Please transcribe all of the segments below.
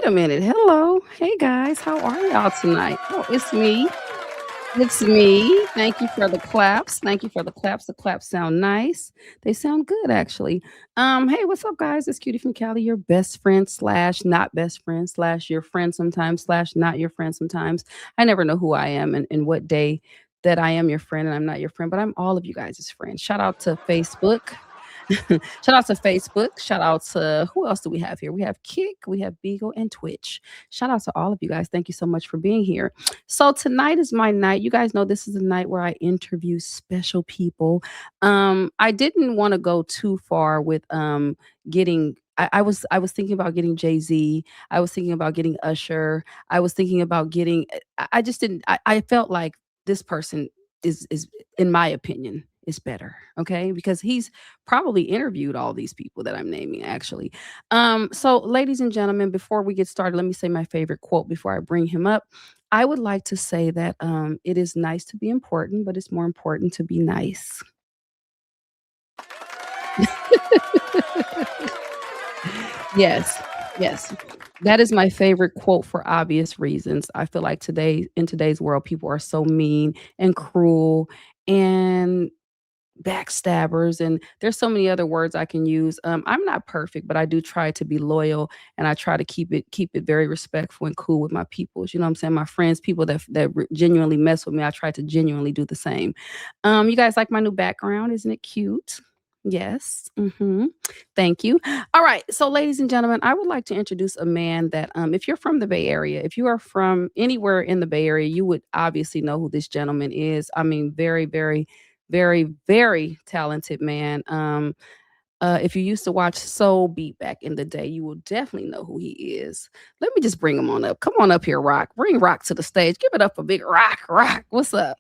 a minute. Hello. Hey guys, how are y'all tonight? Oh, it's me. It's me. Thank you for the claps. Thank you for the claps. The claps sound nice. They sound good actually. Hey, what's up, guys? It's Cutie from Cali, your best friend slash not best friend slash your friend sometimes slash not your friend sometimes. I never know who I am and what day that I am your friend and I'm not your friend, but I'm all of you guys' friends. Shout out to Facebook. Shout out to Facebook. Shout out to who else do we have here? We have Kick, we have Beagle, and Twitch. Shout out to all of you guys. Thank you so much for being here. So tonight is my night. You guys know this is the night where I interview special people. I didn't want to go too far with getting. I was thinking about getting Jay-Z. I was thinking about getting Usher. I was thinking about getting. I just didn't. I felt like this person is in my opinion is better, okay, because he's probably interviewed all these people that I'm naming actually. So ladies and gentlemen, before we get started, let me say my favorite quote before I bring him up. I would like to say that it is nice to be important, but it's more important to be nice. Yes, yes. That is my favorite quote for obvious reasons. I feel like today in today's world, people are so mean and cruel and backstabbers, and there's so many other words I can use. I'm not perfect, but I do try to be loyal, and I try to keep it very respectful and cool with my peoples. You know what I'm saying? My friends, people that genuinely mess with me, I try to genuinely do the same. You guys like my new background? Isn't it cute? Yes. Thank you. All right. So, ladies and gentlemen, I would like to introduce a man that, if you're from the Bay Area, if you are from anywhere in the Bay Area, you would obviously know who this gentleman is. I mean, very, very, very, very talented man. If you used to watch Soul Beat back in the day, you will definitely know who he is. Let me just bring him on up. Come on up here, Rock. Bring Rock to the stage. Give it up for Big Rock. Rock, what's up?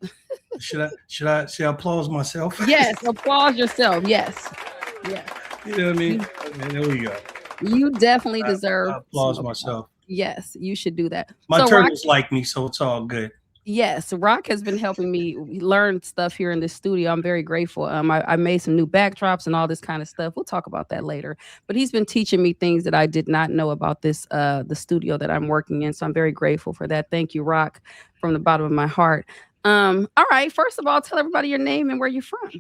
Should I applause myself? Yes, applaud yourself. Yes, yes. You know what I mean? You, Okay, there we go. you definitely I deserve some applause applause. myself. Yes, you should do that. My So, Rock, turtles like me, so it's all good. yes, Rock has been helping me learn stuff here in the studio. I'm very grateful. I made some new backdrops and all this kind of stuff. We'll talk about that later. But he's been teaching me things that I did not know about this the studio that I'm working in. So I'm very grateful for that. Thank you, Rock, from the bottom of my heart. All right. First of all, tell everybody your name and where you're from.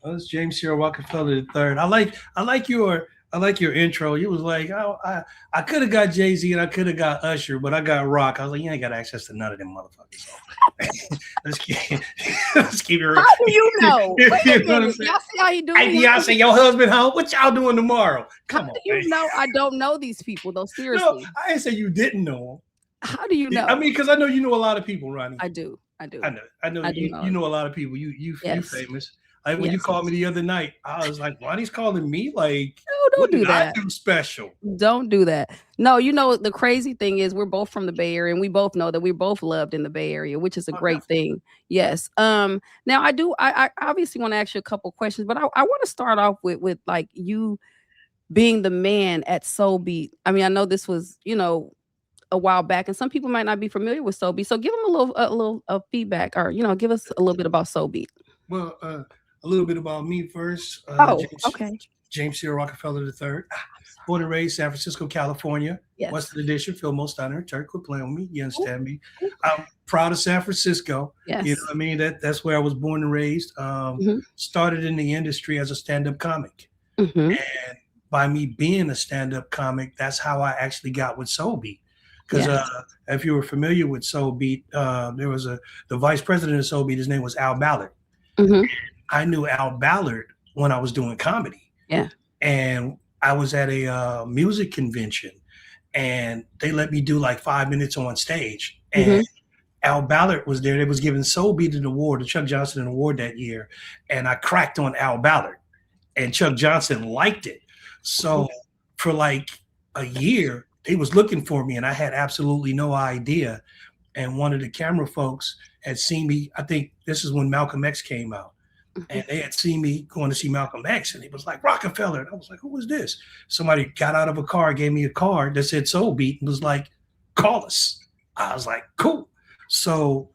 Oh, it's James here, Rockefeller the third. I like your intro. You was like, oh, I could have got Jay-Z and I could have got Usher, but I got Rock. I was like, you ain't got access to none of them motherfuckers. So, let's keep let's keep it real. How do you know? Wait a You know what I'm minute. saying? Y'all see how he do Hey me? Beyonce, your husband home? What y'all doing tomorrow? How Come on, do man. you know I don't know these people though? No, Seriously. I didn't say you didn't know How do you him. I know? mean, because I know you know a lot of people, Ronnie. I do. I I do. know. I know I do you know. know a lot of people. You Yes. famous. Like when you Yes. called me the other night, I was like, Ronnie's calling me? Like, No, what don't do did I that. do special? Don't do that. No, you know the crazy thing is we're both from the Bay Area and we both know that we're both loved in the Bay Area, which is a Oh, great definitely. thing. Yes. Now I obviously want to ask you a couple questions, but I want to start off with like you being the man at Soul Beat. I mean, I know this was, a while back and some people might not be familiar with Soul Beat. So give them a little feedback or, give us a little bit about Soul Beat. Well, a little bit about me first. Oh, James okay. James C. Rockefeller III. I'm Born sorry. and raised San Francisco, California. Yes. Western Edition, Phil Most Honor, Turk quit playing with me. You Ooh, understand me? ooh. I'm proud of San Francisco. You know Yes. what I mean? That's where I was born and raised. Hmm. Started in the industry as a stand-up comic. Hmm. And by me being a stand-up comic, that's how I actually got with Soul Beat. Because Yes. if you were familiar with Soul Beat, there was the vice president of Soul Beat. His name was Al Ballard. Hmm. I knew Al Ballard when I was doing comedy, Yeah. and I was at a music convention, and they let me do like 5 minutes on stage, and Hmm. Al Ballard was there. They was giving Soul Beat an award, the Chuck Johnson award that year, and I cracked on Al Ballard, and Chuck Johnson liked it. So for like a year, they was looking for me, and I had absolutely no idea. And one of the camera folks had seen me. I think this is when Malcolm X came out, and they had seen me going to see Malcolm X, and he was like, Rockefeller. And I was like, who is this? Somebody got out of a car, gave me a card that said Soul Beat, and was like, call us. I was like, cool. So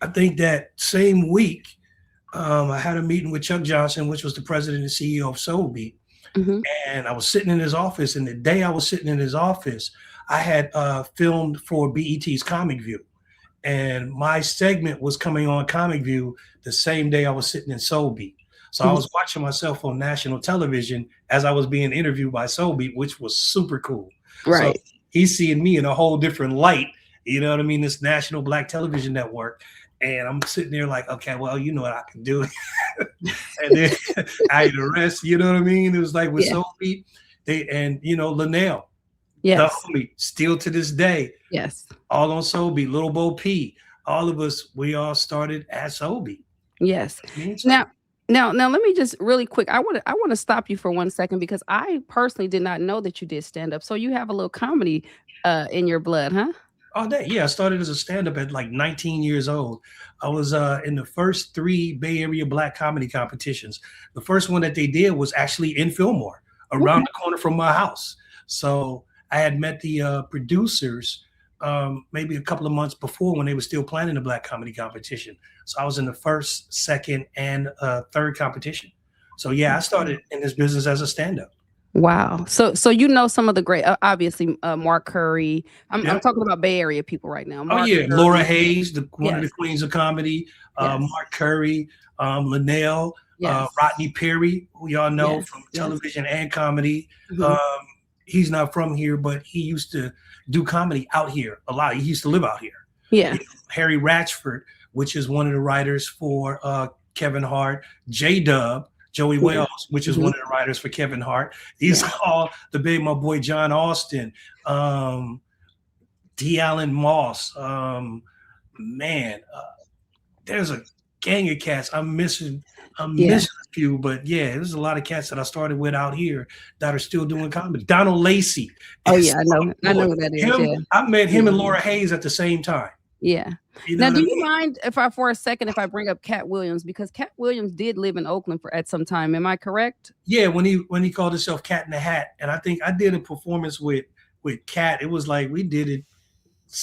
I think that same week, I had a meeting with Chuck Johnson, which was the president and CEO of Soul Beat. Hmm. And I was sitting in his office. And the day I was sitting in his office, I had filmed for BET's Comic View, and my segment was coming on Comic View the same day I was sitting in Soul Beat. So I Mhm. was watching myself on national television as I was being interviewed by Soul Beat, which was super cool. So Right. he's seeing me in a whole different light. You know what I mean? This national black television network. And I'm sitting there like, okay, well, you know what I can do. And then I had the rest, you know what I mean? It was like with Yeah. Soul Beat, and Linnell, the Yes. homie, still to this day, Yes. all on Soul Beat, Little Bo P, all of us, we all started at Soul Beat. Yes. I mean, so Now let me just really quick, I wanna stop you for 1 second because I personally did not know that you did stand up. So you have a little comedy, in your blood, huh? all day. Yeah, I started as a stand-up at like 19 years old. I was in the first three Bay Area black comedy competitions. The first one that they did was actually in Fillmore, around Okay. the corner from my house. So I had met the producers maybe a couple of months before when they were still planning the black comedy competition. So I was in the first, second, and third competition. So yeah, I started in this business as a stand-up. Wow. So you know some of the great, obviously, Mark Curry. I'm Yeah. talking about Bay Area people right now. Oh Mark yeah, Laura Curry. Hayes, one of the Yes. queens of comedy, Yes. Mark Curry, Linnell, Yes. Rodney Perry, who y'all know from Yes. Yes. television and comedy. Um, Mhm. he's not from here, but he used to do comedy out here a lot. He used to live out here. Yeah. Harry Ratchford, which is one of the writers for Kevin Hart, J Dub, Joey Yeah. Wells, which is one Mhm. of the writers for Kevin Hart. These Yeah. are all the big, my boy John Austin, D. Allen Moss. Man, there's a gang of cats. I'm Yeah. missing a few, but yeah, there's a lot of cats that I started with out here that are still doing comedy. Donald Lacey Oh, is yeah, I know. I boy. know who that is, Him, yeah. I met him Yeah. and Laura Hayes at the same time. Yeah. You know Now, what do I you mean? mind if I for a second, if I bring up Cat Williams? Because Cat Williams did live in Oakland for at some time, am I correct? Yeah, when he called himself Cat in the Hat, and I think I did a performance with Cat. It was like we did it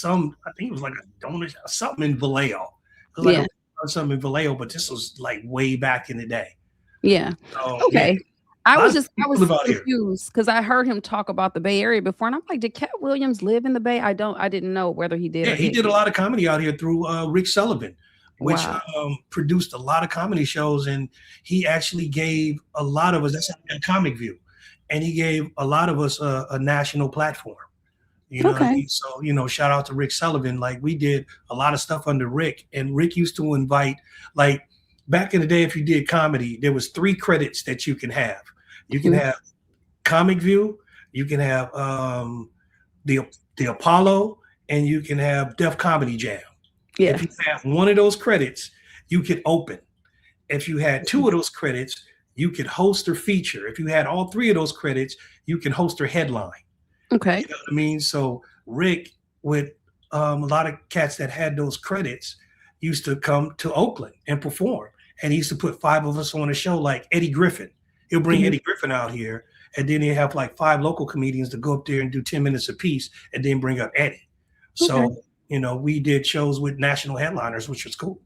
I think it was like a donut, something in Vallejo. It was like Yeah. something in Vallejo, but this was like way back in the day. Yeah. So yeah, Okay. I a lot was of just I people live was out here. confused because I heard him talk about the Bay Area before, and I'm like, "Did Cat Williams live in the Bay?" I didn't know whether he did Yeah, or he did didn't. a lot of comedy out here through Rick Sullivan, which Wow. produced a lot of comedy shows, and he actually gave a lot of us that's a Comic View, and he gave a lot of us a national platform. You know what I Okay. mean? So, shout out to Rick Sullivan. Like we did a lot of stuff under Rick, and Rick used to invite, like back in the day, if you did comedy, there was three credits that you can have. You can Mhm. have Comic View, you can have the the Apollo, and you can have Def Comedy Jam. Yeah. If you have one of those credits, you could open. If you had two of those credits, you could host or feature. If you had all three of those credits, you can host or headline. Okay. You know what I mean? So Rick, with a lot of cats that had those credits, used to come to Oakland and perform. And he used to put five of us on a show, like Eddie Griffin. He'll bring Mhm. Eddie Griffin out here, and then he'll have like five local comedians to go up there and do 10 minutes apiece, and then bring up Eddie. Okay. So, we did shows with national headliners, which was cool.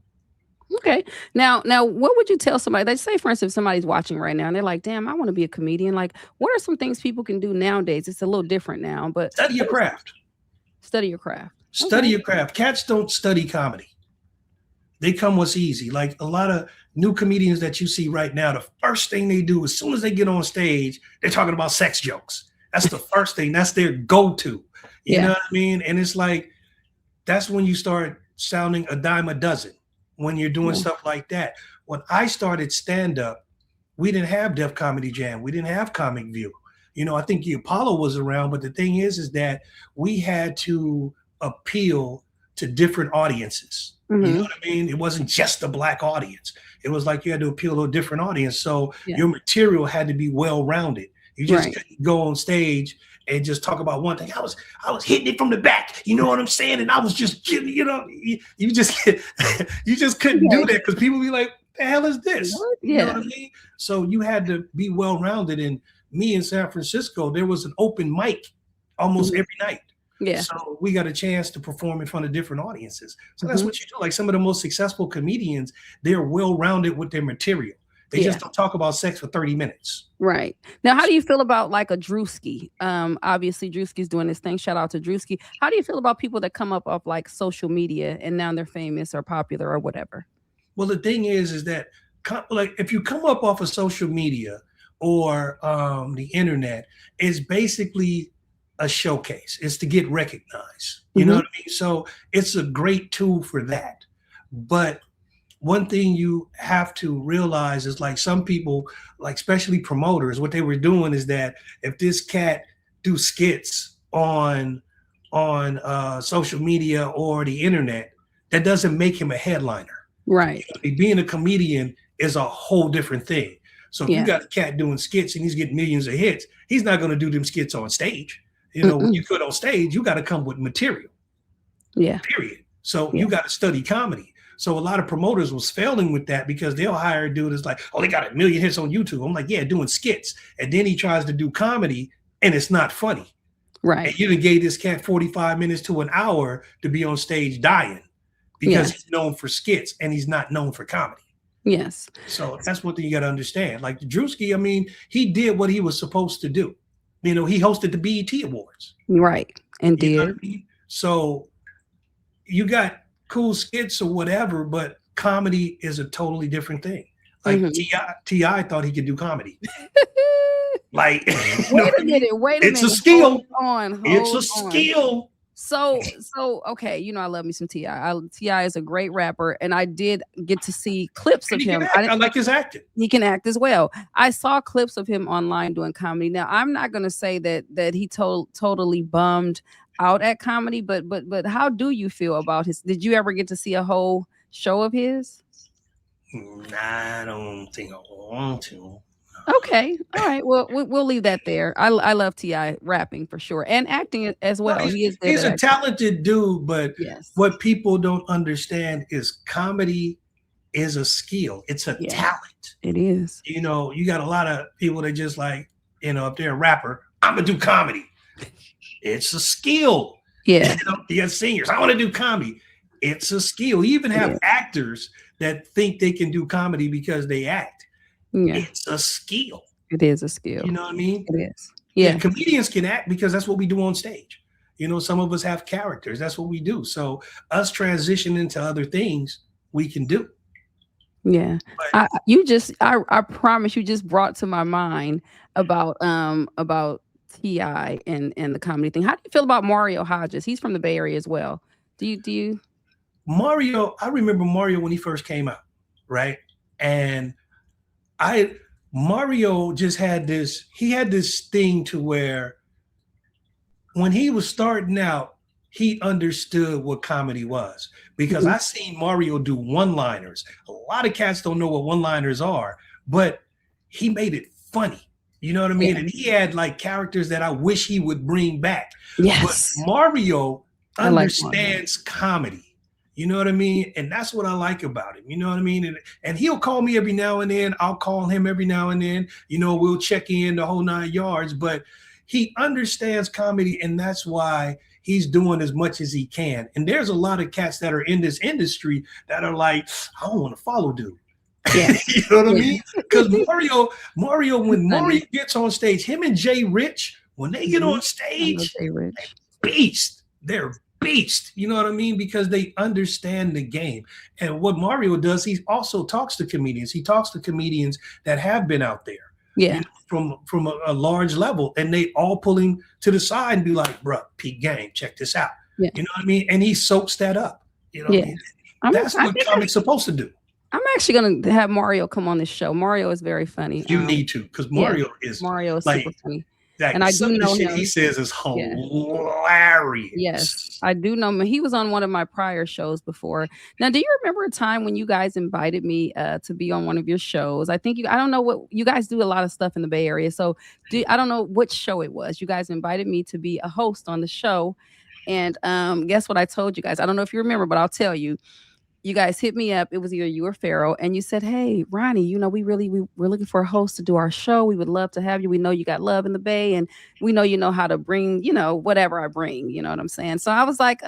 Okay. Now, what would you tell somebody? They say, for instance, if somebody's watching right now and they're like, "Damn, I want to be a comedian." Like, what are some things people can do nowadays? It's a little different now, but Study your what is craft. study your craft? Study Okay. your craft. Cats don't study comedy. They come what's easy. Like a lot of new comedians that you see right now, the first thing they do as soon as they get on stage, they're talking about sex jokes. That's the first thing. That's their go-to. You know Yeah. what I mean? And it's like that's when you start sounding a dime a dozen when you're doing Yeah. stuff like that. When I started stand-up, we didn't have Def Comedy Jam. We didn't have Comic View. I think the Apollo was around, but the thing is that we had to appeal to different audiences. You know Mhm. what I mean? It wasn't just a black audience. It was like you had to appeal to a different audience. So Yeah. your material had to be well-rounded. You just Right. couldn't go on stage and just talk about one thing. I was hitting it from the back. You know what I'm saying? And I was just, you just you just couldn't do Okay. that because people be like, the hell is this? What? You know what Yeah. I mean? So you had to be well-rounded. And me in San Francisco, there was an open mic almost Mhm. every night. Yeah. So we got a chance to perform in front of different audiences. So that's Mhm. what you do. Like some of the most successful comedians, they're well-rounded with their material. They Yeah. just don't talk about sex for 30 minutes. Right. Now, how do you feel about like a Drewski? Obviously Drewski's doing this thing. Shout out to Drewski. How do you feel about people that come up off like social media and now they're famous or popular or whatever? Well, the thing is that like if you come up off of social media or the internet, it's basically a showcase. It's to get recognized. You know Mhm. what I mean? So it's a great tool for that. But one thing you have to realize is like some people, like especially promoters, what they were doing is that if this cat do skits on social media or the internet, that doesn't make him a headliner. Right. Being a comedian is a whole different thing. So if you Yeah. got a cat doing skits and he's getting millions of hits, he's not going to do them skits on stage. When you Mm-mm. put on stage, you got to come with material, Yeah. period. So Yeah. you got to study comedy. So a lot of promoters was failing with that because they'll hire a dude that's like, oh, they got a million hits on YouTube. I'm like, yeah, doing skits. And then he tries to do comedy and it's not funny. Right. And you done gave this cat 45 minutes to an hour to be on stage dying because Yes. he's known for skits and he's not known for comedy. Yes. So that's one thing you got to understand. Like Drewski, I mean, he did what he was supposed to do. He hosted the BET Awards. Right. And You know what did. I mean? So you got cool skits or whatever, but comedy is a totally different thing. Like Mhm. Ti thought he could do comedy. Like, you know Wait what a I mean? minute. Wait a It's a minute. Hold skill. on. It's Hold a on. skill. So okay, I love me some Ti. Ti is a great rapper, and I did get to see clips And of he can him. act. I like his acting. He can act as well. I saw clips of him online doing comedy. Now, I'm not going to say that he totally bummed out at comedy, but how do you feel about his? Did you ever get to see a whole show of his? Nah, I don't think I want to. Okay, all right. Well, we'll leave that there. I love Ti rapping for sure and acting as Well, well. He is good he's at a acting. talented dude, but Yes. what people don't understand is comedy is a skill. It's a Yeah, talent. it is. You got a lot of people that just like, if they're a rapper, I'm gonna do comedy. It's a skill. Yeah, You got singers. I want to do comedy. It's a skill. You even it have is. actors that think they can do comedy because they act. Yeah, It's a skill. it is a You skill. know what I mean? It is. Yeah, Yeah. comedians can act because that's what we do on stage. Some of us have characters. That's what we do. So us transition into other things we can do. Yeah. But I promise you just brought to my mind about Ti and the comedy thing. How do you feel about Mario Hodges? He's from the Bay Area as well. Do you Mario, I remember Mario when he first came out, right? And I Mario just had this thing to where when he was starting out, he understood what comedy was because Mhm. I seen Mario do one-liners. A lot of cats don't know what one-liners are, but he made it funny. You know what I Yeah. mean? And he had like characters that I wish he would bring back. But Yes. Mario I like Mario. understands comedy. You know what I mean? And that's what I like about him. You know what I mean? And he'll call me every now and then. I'll call him every now and then. We'll check in the whole 9 yards. But he understands comedy, and that's why he's doing as much as he can. And there's a lot of cats that are in this industry that are like, I don't want to follow dude. Yeah. You know what I Yeah. mean? Because Mario, when Mario Funny. gets on stage, him and Jay Rich, when they get Mhm. on I know stage, Jay Rich. beast. They're beast. You know what I mean? Because they understand the game. And what Mario does, he also talks to comedians. He talks to comedians that have been out there, Yeah. from a large level, and they all pull him to the side and be like, "Bro, peak game, check this out." Yeah. You know what I mean? And he soaks that up. You know what I Yeah. mean? I'm That's I what think comics supposed to do. I'm actually gonna have Mario come on this show. Mario is very funny. You need to, because Yeah. Mario is Mario is like super funny. And I some do of the know shit he him. says is Yeah. Yes, hilarious. I do know him. He was on one of my prior shows before. Now, do you remember a time when you guys invited me to be on one of your shows? I don't know what you guys do a lot of stuff in the Bay Area. So I don't know which show it was. You guys invited me to be a host on the show. And guess what I told you guys? I don't know if you remember, but I'll tell you. You guys hit me up. It was either you or Pharaoh, and you said, "Hey, Ronnie, we're looking for a host to do our show. We would love to have you. We know you got love in the Bay, and we know you know how to bring, whatever I bring. You know what I'm saying?" So I was like,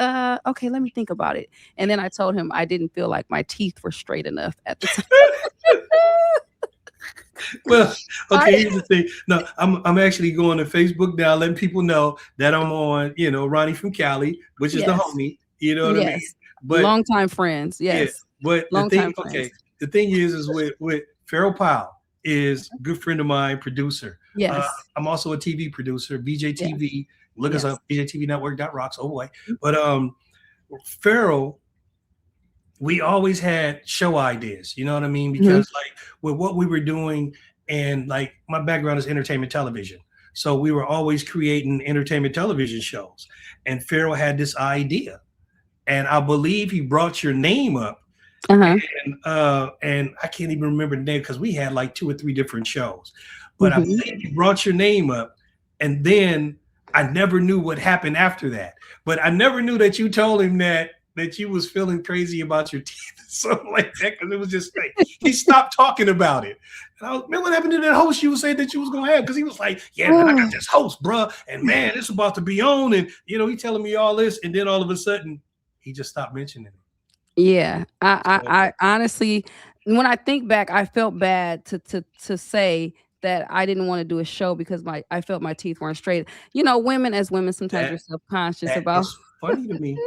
okay, let me think about it." And then I told him I didn't feel like my teeth were straight enough at the time. Well, I okay, here's the thing. No, I'm actually going to Facebook now, letting people know that I'm on, Ronnie from Cali, which is the yes, homie. You know what I mean? yes, But longtime friends. yeah, Yes, but the thing, longtime friends. okay, the thing is with Farrell Powell is a good friend of mine, producer. Uh, Yes, I'm also a TV producer, BJ yeah, TV. Look us yes. up, BJTVnetwork.rocks. Oh boy, but Farrell, we always had show ideas. You know what I mean? Mhm, Because like with what we were doing, and like my background is entertainment television, so we were always creating entertainment television shows. And Farrell had this idea, and I believe he brought your name up, uh-huh, and I can't even remember the name because we had like two or three different shows. But I mhm. believe you brought your name up, and then I never knew what happened after that. But I never knew that you told him that you was feeling crazy about your teeth, something like that, because it was just like he stopped talking about it. And I was, man, what happened to that host you was saying that you was gonna have? Because he was like, yeah, man, I got this host, bro, and man, it's about to be on, and he telling me all this, and then all of a sudden he just stopped mentioning it. Yeah, So I honestly, when I think back, I felt bad to say that I didn't wanna do a show because I felt my teeth weren't straight. Women as women, sometimes we're that self-conscious that about is funny to me.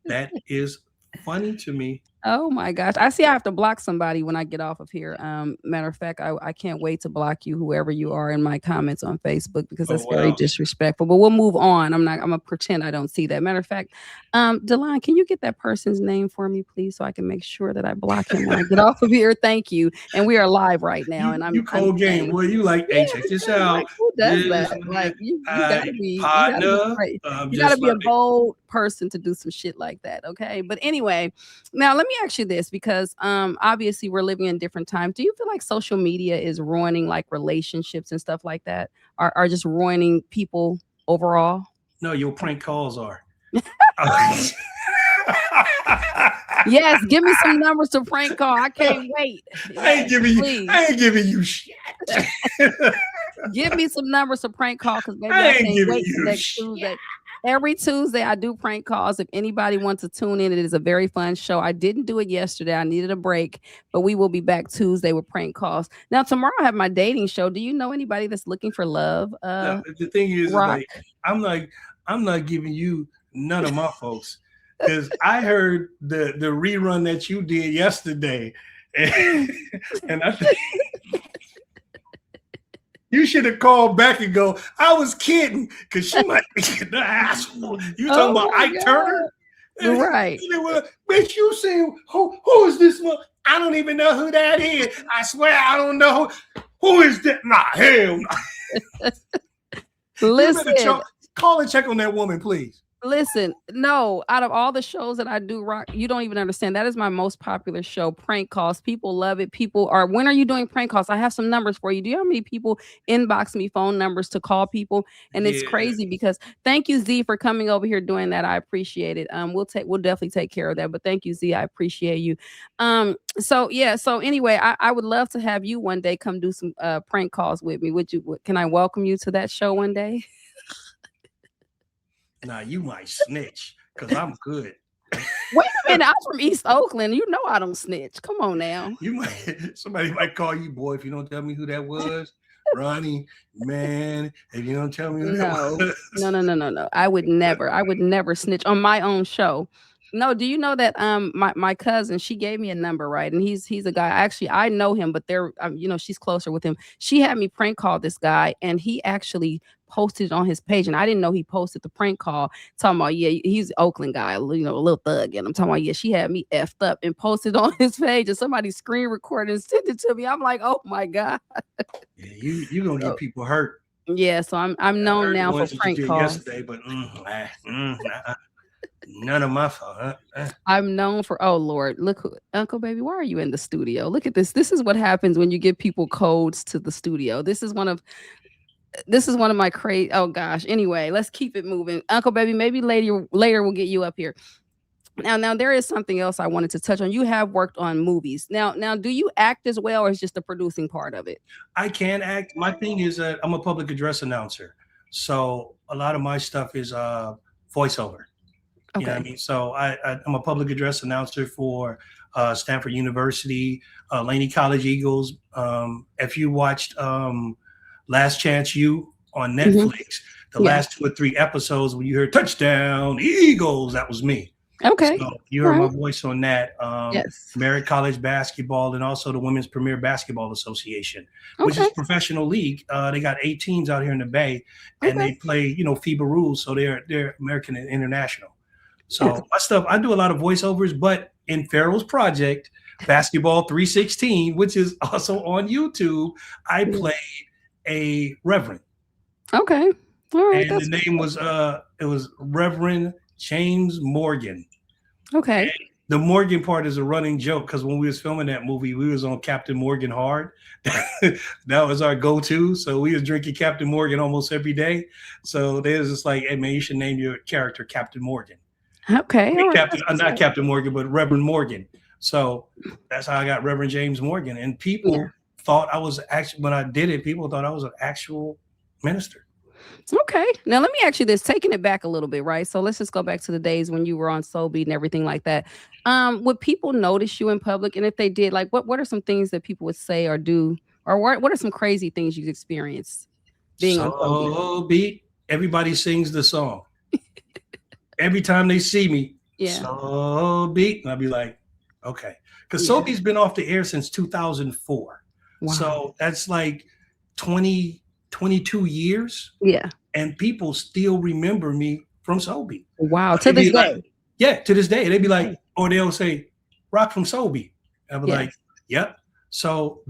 That is funny to me. Oh my gosh. I see I have to block somebody when I get off of here. Matter of fact, I can't wait to block you, whoever you are, in my comments on Facebook because Oh that's very wow. disrespectful. But we'll move on. I'm gonna pretend I don't see that. Matter of fact, Delon, can you get that person's name for me, please, so I can make sure that I block him when I get off of here? Thank you. And we are live right now, and You I'm cold game, saying, boy. You like, yeah, hey, check this because like out. who does This that? Like uh, you gotta be partner. crazy. You gotta Just be a like bold person to do some shit like that. Okay. But anyway, now let me ask you this because obviously we're living in different times. Do you feel like social media is ruining like relationships and stuff like that? Are just ruining people overall? no, your prank calls are. Yes, give me some numbers to prank call. I can't wait. Yes, please. I ain't giving you shit. Give me some numbers to prank call because baby, I I ain't can't giving wait till you next shit. Tuesday. Every Tuesday, I do prank calls. If anybody wants to tune in, it is a very fun show. I didn't do it yesterday. I needed a break, but we will be back Tuesday with prank calls. Now, tomorrow, I have my dating show. Do you know anybody that's looking for love? No, the thing is Rock. like I'm like I'm not giving you none of my folks because I heard the rerun that you did yesterday, and, and I think you should have called back and go, I was kidding, because she might be the asshole. You talking Oh about my Ike Turner? God. Right. Bitch, you say who is this? I don't even know who that is. I swear I don't know who is that. Nah, hell, nah. You better Listen, call and check on that woman, please. Listen, no, out of all the shows that I do, Rock, you don't even understand. That is my most popular show, prank calls. People love it. People are, when are you doing prank calls? I have some numbers for you. Do you know how many people inbox me phone numbers to call people? And it's Yeah. crazy because thank you, Z, for coming over here doing that. I appreciate it. We'll definitely take care of that. But thank you, Z. I appreciate you. So yeah, so anyway, I would love to have you one day come do some prank calls with me. Can I welcome you to that show one day? Nah, you might snitch because I'm good. Wait a minute, I'm from East Oakland. You know I don't snitch. Come on now. You might somebody might call you, boy, if you don't tell me who that was. Ronnie, man, if you don't tell me who that No. was. No, no, no, no, no. I would never snitch on my own show. No, do you know that my cousin, she gave me a number, right? And he's a guy. Actually, I know him, but she's closer with him. She had me prank call this guy, and he actually posted it on his page, and I didn't know he posted the prank call. Talking about, yeah, he's an Oakland guy, a little thug, and I'm talking about, yeah, she had me effed up and posted on his page, and somebody screen recorded and sent it to me. I'm like, oh my god. Yeah, you gonna get So people hurt. yeah, so I'm I known heard the now for ones that you prank did calls. yesterday, but nah, none of my fault. I'm known for oh Lord, look who Uncle Baby, why are you in the studio? Look at this. This is what happens when you give people codes to the studio. This is one of my crazy oh gosh. Anyway, let's keep it moving. Uncle Baby, maybe later we'll get you up here. Now there is something else I wanted to touch on. You have worked on movies. Now do you act as well or is just the producing part of it? I can act. My thing is that I'm a public address announcer, so a lot of my stuff is voiceover. You know what I Okay. mean? So I'm a public address announcer for Stanford University, Laney College Eagles. If you watched Last Chance U on Mhm. Netflix, the Yeah. last 2 or 3 episodes when you heard touchdown Eagles, that was me. Okay. So you heard my Alright. voice on that. Yes. American College Basketball and also the Women's Premier Basketball Association, which is Okay. a professional league. They got 8 teams out here in the Bay, and Okay. they play, FIBA rules, so they're American and international. Yeah. So my stuff, I do a lot of voiceovers, but in Farrell's project, Basketball 316, which is also on YouTube, I Yeah. played a reverend, Okay. Alright, and the that's name was it was Reverend James Morgan. okay. The Morgan part is a running joke because when we was filming that movie, we was on Captain Morgan hard. That was our go-to. So we was drinking Captain Morgan almost every day. So they was just like, hey man, you should name your character Captain Morgan. I Okay, mean, alright, Captain, that's what's not up. Captain Morgan, but Reverend Morgan. So that's how I got Reverend James Morgan. And Yeah. people thought I was actually, when I did it, people thought I was an actual minister. Okay. Now let me ask you this, taking it back a little bit, right? So let's just go back to the days when you were on Soul Beat and everything like that. Would people notice you in public? And if they did, like what are some things that people would say or do? Or what are some crazy things you've experienced being on Soul Beat? So beat, everybody sings the song. Every time they see me, Yeah. Soul Beat, and I'll be like, okay. Because Soul Yeah. Beat's been off the air since 2004. Wow. So that's like 20, 22 years. Yeah. And people still remember me from Soul Beat. Wow. To They'd this be like, day. yeah, to this day. They'd be like, Okay. or they'll say, Rock from Soul Beat. And I'll be Yeah. like, yep. So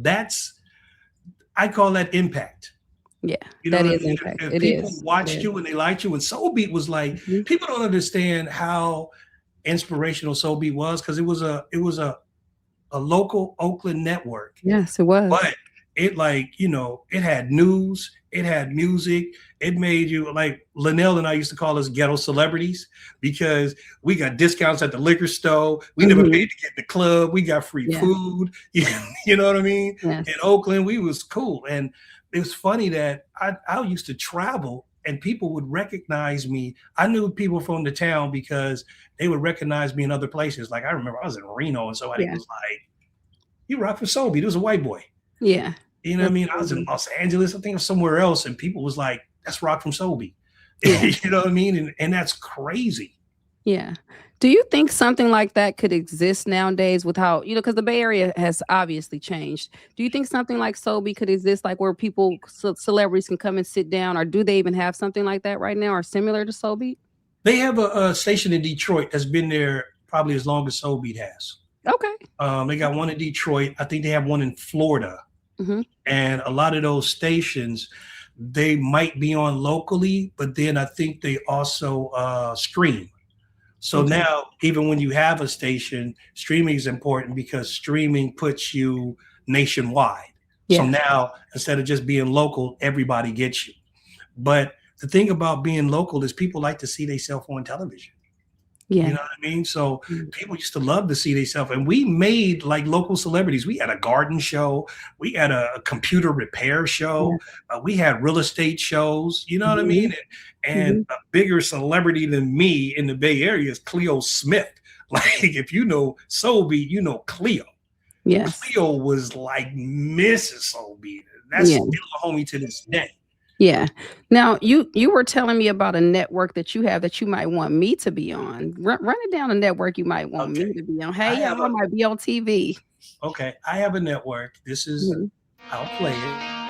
I call that impact. Yeah. You know That what I is mean? impact. If It people is. It watched is. you and they liked you, and Soul Beat was like, Mhm. people don't understand how inspirational Soul Beat was because it was a local Oakland network, Yes, it was. but it it had news, it had music, it made you like Linnell and I used to call us ghetto celebrities because we got discounts at the liquor store. We never Mhm. paid to get in the club. We got free Yeah. food. You know what I mean? In Yes. Oakland, we was cool. And it was funny that I used to travel and people would recognize me. I knew people from the town because they would recognize me in other places. Like I remember I was in Reno and somebody Yeah. was like, you rock for Soul Beat. It was a white boy. Yeah. You know what I That's mean? I was in crazy. Los Angeles, I think, or somewhere else, and people was like, "That's Rock from Sobe." Yeah. You know what I mean? And that's crazy. Yeah. Do you think something like that could exist nowadays with how, because the Bay Area has obviously changed. Do you think something like Sobe could exist, like where people, celebrities can come and sit down, or do they even have something like that right now or similar to Sobe? They have a station in Detroit that's been there probably as long as Soul Beat has. Okay. They got one in Detroit. I think they have one in Florida, Hmm. and a lot of those stations they might be on locally, but then I think they also stream. So Okay. now, even when you have a station, streaming is important because streaming puts you nationwide. So Yeah. now, instead of just being local, everybody gets you. But the thing about being local is people like to see themselves on television. You Yeah. know what I mean? So Mm. people used to love to see themselves, and we made like local celebrities. We had a garden show, we had a computer repair Yeah. show, we had real estate shows. You know what I mean? Hmm. And Hmm. a bigger celebrity than me in the Bay Area is Cleo Smith. Like if you know Soul Beat, you know Cleo. Yes. Cleo was like Mrs. Soul Beat. That's Yeah. still a homie to this day. Yeah. Now you were telling me about a network that you have that you might want me to be on. Run it down a network you might want Okay, me to be on. Hey, I y'all, have I a might be on TV. I have a network. This is Mhm. I'll play it.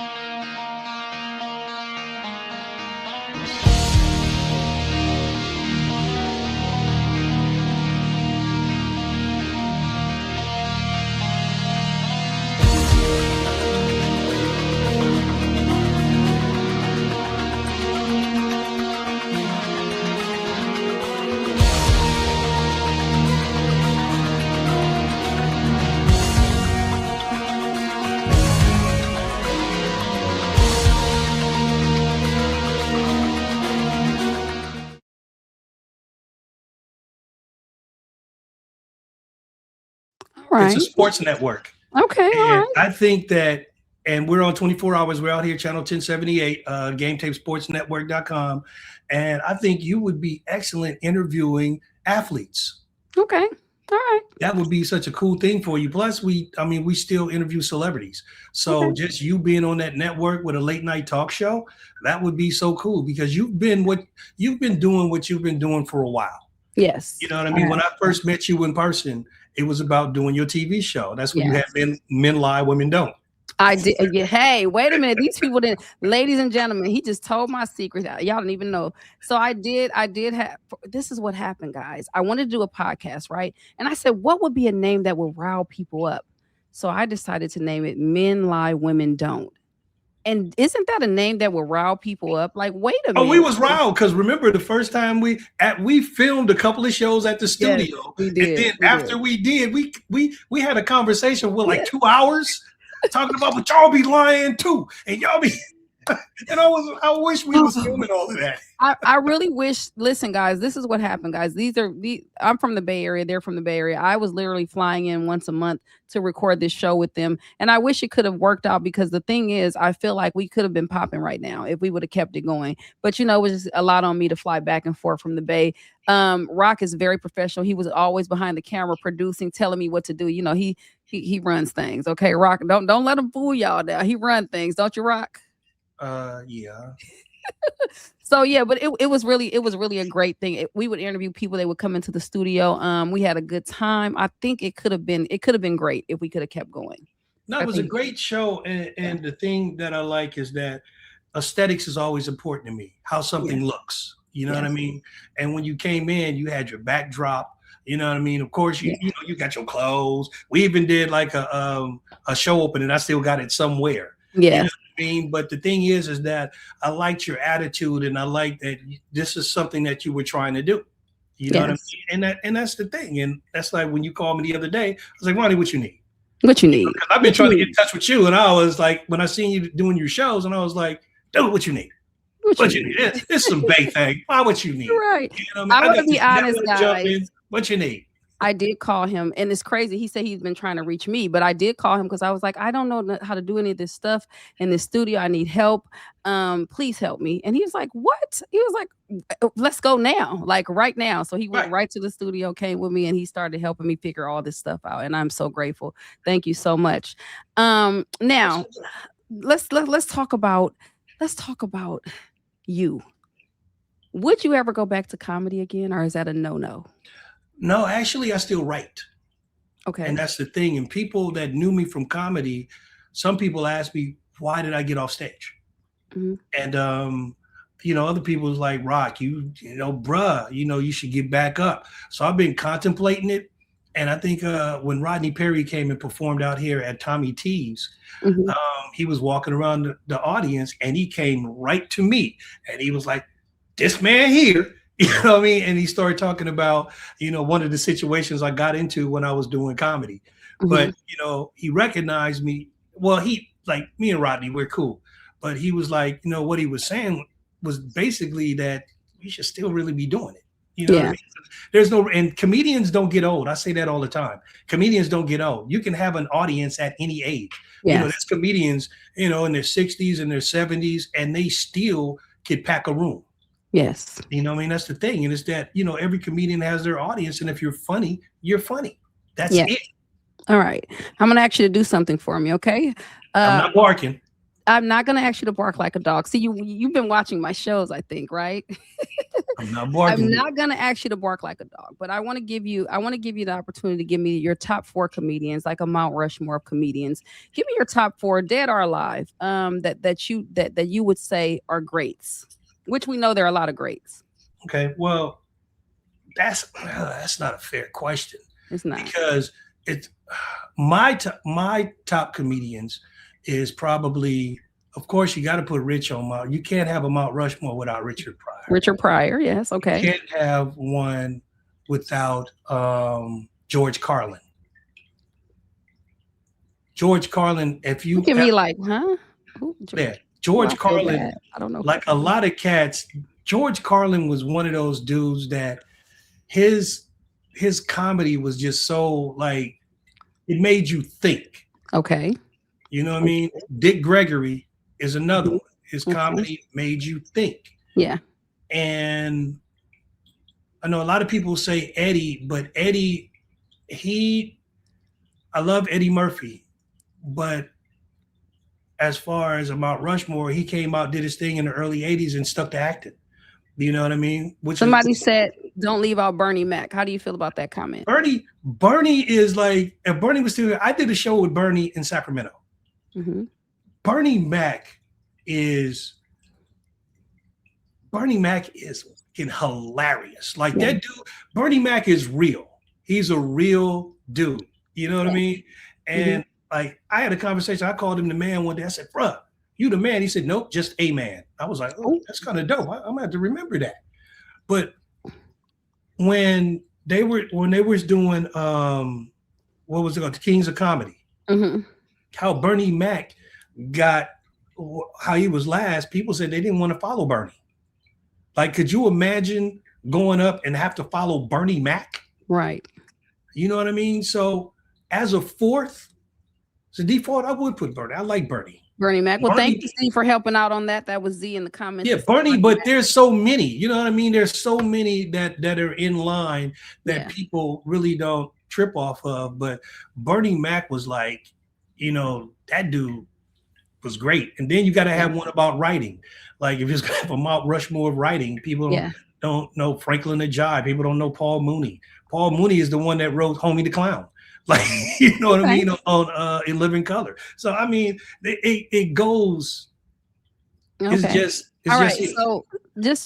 All It's a right. sports network. Okay, all And right. I think that, and we're on 24 hours. We're out here, channel 1078, GameTapeSportsNetwork.com. And I think you would be excellent interviewing athletes. Okay. All right. That would be such a cool thing for you. Plus, I mean, we still interview celebrities. So Okay. just you being on that network with a late night talk show, that would be so cool because you've been doing what you've been doing for a while. You Yes. know what I I mean? When have. I Yeah. first met you in person, it was about doing your TV show. That's when you had Yes. men lie, women don't. I did. Yeah, hey, wait a minute. These people didn't, ladies and gentlemen, he just told my secret. Y'all don't even know. So I did have, this is what happened, guys. I wanted to do a podcast, right? And I said, what would be a name that would rile people up? So I decided to name it Men Lie, Women Don't. And isn't that a name that will rile people up? Like, wait a Oh, we minute. was wild because remember the first time we filmed a couple of shows at the Yes, studio, we and did. then We did. after we did, we had a conversation with like Yeah. 2 hours talking about, but y'all be lying too, and y'all be and I wish we was filming all of that. I really wish, listen, guys, this is what happened, guys. I'm from the Bay Area, they're from the Bay Area. I was literally flying in once a month to record this show with them. And I wish it could have worked out because the thing is, I feel like we could have been popping right now if we would have kept it going. But it was just a lot on me to fly back and forth from the Bay. Rock is very professional. He was always behind the camera producing, telling me what to do. He runs things. Okay, Rock, don't let him fool y'all now. He run things, don't you, Rock? Yeah. So yeah, but it was really a great thing. We would interview people. They would come into the studio. We had a good time. I think it could have been great if we could have kept going. No, I it was a think great show, yeah, and the thing that I like is that aesthetics is always important to me. How something yes, looks, you know what I yes, mean? And when you came in, you had your backdrop. You know what I mean? Of course, yeah, you got your clothes. We even did like a show opening. I still got it somewhere. You know yes, what I mean? But the thing is that I liked your attitude, and I like that this is something that you were trying to do. You know what I yes. mean? And that's the thing. And that's like when you called me the other day, I was like, Ronnie, what you need? What you need? Because I've been What you trying to get in need? touch with you, and I was like, when I seen you doing your shows, and I was like, dude, what you need? What you What you need? need? This is some Bay thing. Why what you You're need? right. You know what I mean? I'm I gonna got be this honest, network guys. jumping. What you need? I did call him, and it's crazy. He said he's been trying to reach me, but I did call him because I was like, I don't know how to do any of this stuff in the studio. I need help. Please help me. And he was like, "What?" He was like, "Let's go now, like right now." So he went Right. right to the studio, came with me, and he started helping me figure all this stuff out. And I'm so grateful. Thank you so much. Now let's talk about you. Would you ever go back to comedy again, or is that a no? No, actually, I still write, and Okay. that's the thing. And people that knew me from comedy, some people ask me, why did I get off stage? Mhm. And other people was like, Rock, bruh, you should get back up. So I've been contemplating it. And I think when Rodney Perry came and performed out here at Tommy T's, Mhm. he was walking around the audience and he came right to me and he was like, this man here, you know what I mean? And he started talking about, one of the situations I got into when I was doing comedy. But, Mhm. he recognized me. Well, he, like me and Rodney, we're cool. But he was like, what he was saying was basically that we should still really be doing it. You know what I Yeah. mean? And comedians don't get old. I say that all the time. Comedians don't get old. You can have an audience at any age. Yes. There's comedians, in their 60s and their 70s, and they still could pack a room. Yes. You know what I mean? That's the thing. And it's that, every comedian has their audience. And if you're funny, you're funny. That's Yeah. it. All right. I'm gonna ask you to do something for me, okay? I'm Uh, not barking. I'm not gonna ask you to bark like a dog. See, you've been watching my shows, I think, right? I'm not I'm barking. not gonna ask you to bark like a dog, but I want to give you the opportunity to give me your top four comedians, like a Mount Rushmore of comedians. Give me your top four, dead or alive, that you would say are greats, which we know there are a lot of greats. Okay. Well, that's not a fair question It's not. because it's my top comedians is probably, of course, you got to put Rich on Mount. You can't have a Mount Rushmore without Richard Pryor. Richard Pryor, yes, You okay. can't have one without George Carlin. George Carlin, if you Look at have me like, huh? Who, there, George? Oh, I George feel Carlin, bad. I don't know who like that a is. lot of cats, George Carlin was one of those dudes that his his comedy was just so like it made you think. Okay. You know what I mean? Okay. Dick Gregory is another Mhm. one. His Okay. comedy made you think. Yeah. And I know a lot of people say Eddie, but Eddie he, I love Eddie Murphy, but as far as Mount Rushmore, he came out, did his thing in the early '80s, and stuck to acting. You know what I mean? Which is Somebody said, "Don't leave out Bernie Mac." How do you feel about that comment? Bernie. Bernie is like, if Bernie was still here, I did a show with Bernie in Sacramento. Mhm. Bernie Mac is Bernie Mac is fucking hilarious. Like Yeah, that dude, Bernie Mac is real. He's a real dude. You know what I yeah. mean? Mhm. And like I had a conversation. I called him the man one day. I said, "Bruh, you the man?" He said, "Nope, just a man." I was like, "Oh, Oh, that's kind of dope. I'm gonna have to remember that." But when they was doing what was it called, the Kings of Comedy, mhm. how Bernie Mac got how he was last, people said they didn't want to follow Bernie. Like, could you imagine going up and have to follow Bernie Mac? Right. You know what I mean? So as a fourth, as a default, I would put Bernie. I like Bernie. Bernie Mac. Well, thank Bernie, you, Z, for helping out on that. That was Z in the comments yeah, that said Bernie, Bernie but Mac. there's so many, you know what I mean? There's so many that are in line that Yeah. people really don't trip off of. But Bernie Mac was like, that dude was great. And then you got to Yeah. have one about writing. Like if it's got a Mount Rushmore of writing, people Yeah. don't know Franklin the Jive. People don't know Paul Mooney. Paul Mooney is the one that wrote Homie the Clown. Like, you know what I Okay. mean, on In Living Color. So I mean, it goes. It's Okay. just it's All right. just it. So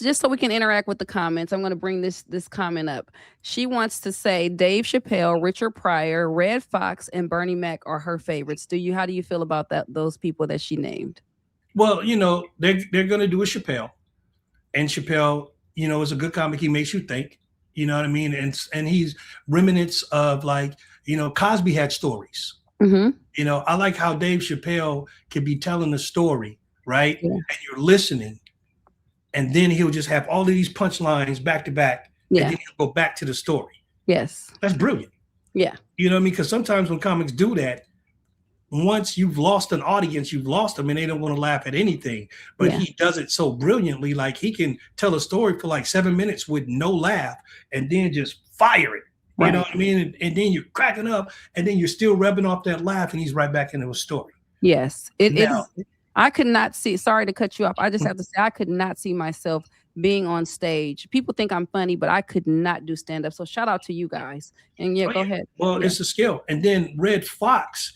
just so we can interact with the comments, I'm going to bring this comment up. She wants to say Dave Chappelle, Richard Pryor, Red Fox, and Bernie Mac are her favorites. How do you feel about that? Those people that she named. Well, they're gonna do a Chappelle, and Chappelle, is a good comic. He makes you think. You know what I mean? And he's remnants of like, Cosby had stories. Mm-hmm. I like how Dave Chappelle can be telling a story, right? Yeah. And you're listening, and then he'll just have all of these punchlines back to back, and Yeah. then he'll go back to the story. Yes. That's brilliant. Yeah. You know what I mean? Because sometimes when comics do that, once you've lost an audience, you've lost them and they don't want to laugh at anything. But Yeah. he does it so brilliantly. Like he can tell a story for like 7 minutes with no laugh and then just fire it. You know Right. what I mean? And then you're cracking up and then you're still rubbing off that laugh and he's right back into a story. Yes. It Now, is. I could not see. Sorry to cut you off. I just have to say I could not see myself being on stage. People think I'm funny, but I could not do stand up. So shout out to you guys. And yeah, oh go yeah, ahead. well, Yeah. it's a skill. And then Red Fox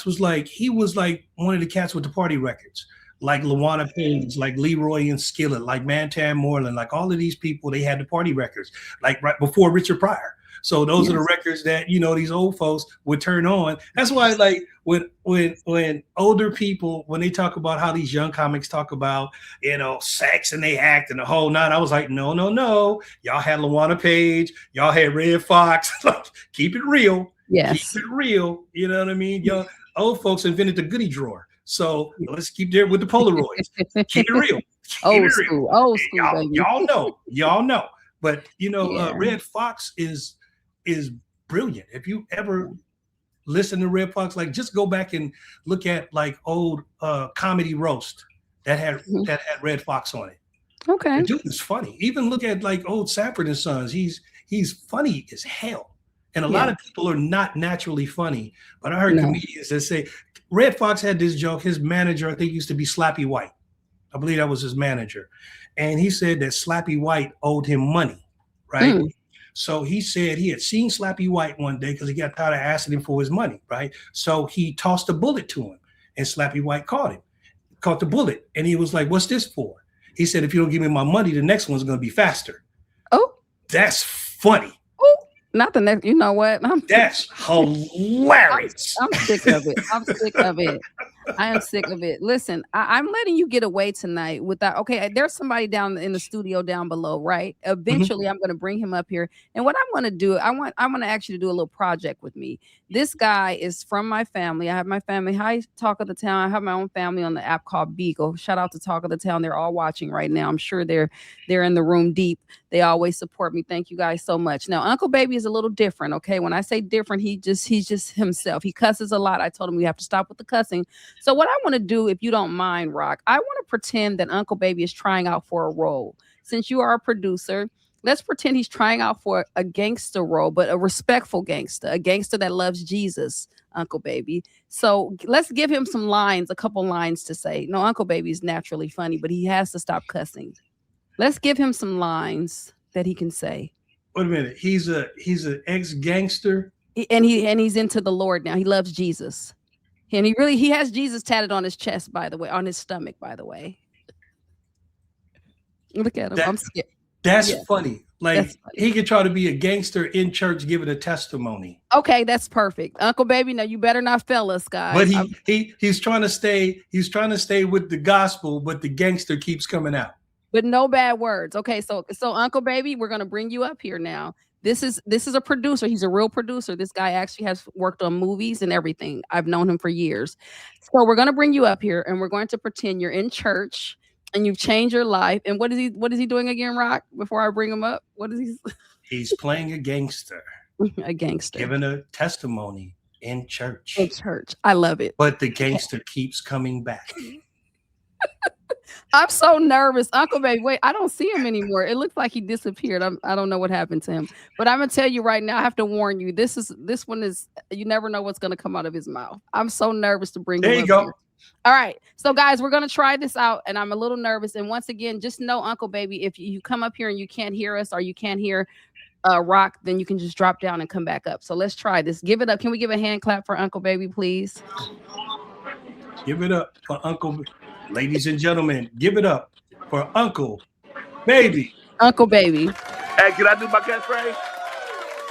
was like, he was like one of the cats with the party records, like Lawana Page, like Leroy and Skillet, like Mantan Moreland, like all of these people, they had the party records, like right before Richard Pryor. So those are the Yes. records that these old folks would turn on. That's why, like when older people, when they talk about how these young comics talk about sex and they act and the whole nine, I was like, no, no, no. Y'all had Lawana Page, y'all had Red Fox. Keep it real. Keep Yes. it real. You know what I mean? Y'all old folks invented the goodie drawer. So let's keep there with the Polaroids. Keep it real. Keep it real. Old school, Y'all, baby. y'all know. Y'all know. But Yeah. Red Fox is brilliant. If you ever listen to Red Fox, like just go back and look at like old comedy roast that had Mhm. Red Fox on it. The Okay. dude is funny. Even look at like old Sanford and Sons. He's funny as hell. And a lot Yeah. of people are not naturally funny. But I heard No. comedians that say Red Fox had this joke. His manager, I think, used to be Slappy White. I believe that was his manager. And he said that Slappy White owed him money, right? Mm. So he said he had seen Slappy White one day because he got tired of asking him for his money, right? So he tossed a bullet to him, and Slappy White caught the bullet, and he was like, "What's this for?" He said, "If you don't give me my money, the next one's going to be faster." Oh, That's funny. oh, not the next. You know what? That's I'm, hilarious. I'm sick of it. I'm sick of it. I am sick of it. Listen, I'm letting you get away tonight without. Okay, there's somebody down in the studio down below, right? Mhm. Eventually, I'm going to bring him up here, and what I'm going to do, I want to ask you to do a little project with me. This guy is from my family. I have my family. Hi, Talk of the Town. I have my own family on the app called Beagle. Shout out to Talk of the Town. They're all watching right now. I'm sure they're in the room deep. They always support me. Thank you guys so much. Now, Uncle Baby is a little different. Okay, when I say different, he's just himself. He cusses a lot. I told him we have to stop with the cussing. So what I want to do, if you don't mind, Rock, I want to pretend that Uncle Baby is trying out for a role. Since you are a producer, let's pretend he's trying out for a gangster role, but a respectful gangster, a gangster that loves Jesus, Uncle Baby. So let's give him some lines, a couple lines to say. No, Uncle Baby is naturally funny, but he has to stop cussing. Let's give him some lines that he can say. Wait a minute. He's an ex gangster. And he's into the Lord now. He loves Jesus. And he has Jesus tatted on his chest, by the way, on his stomach, by the way. Look at him. That, I'm scared. that's Yeah, funny. Like that's funny. he could try to be a gangster in church, giving a testimony. Okay, that's perfect. Uncle Baby, now you better not fail us, But guys. he's trying to stay with the gospel, but the gangster keeps coming out. But no bad words. Okay, so Uncle Baby, we're gonna bring you up here now. This is a producer. He's a real producer. This guy actually has worked on movies and everything. I've known him for years. So we're gonna bring you up here and we're going to pretend you're in church and you've changed your life. And what is he doing again, Rock? Before I bring him up, what is he? He's playing a gangster, A gangster giving a testimony in church. in church. I love it. But the gangster keeps coming back. I'm so nervous. Uncle Baby, wait, I don't see him anymore. It looks like he disappeared. I don't know what happened to him. But I'm gonna tell you right now, I have to warn you. This one is you never know what's gonna come out of his mouth. I'm so nervous to bring There him you up go. here. All right. So guys, we're gonna try this out, and I'm a little nervous. And once again, just know, Uncle Baby, if you come up here and you can't hear us or you can't hear Rock, then you can just drop down and come back up. So let's try this. Give it up. Can we give a hand clap for Uncle Baby, please? Give it up for Uncle. Ladies and gentlemen, give it up for Uncle Baby. Uncle Baby. Hey, can I do my catchphrase?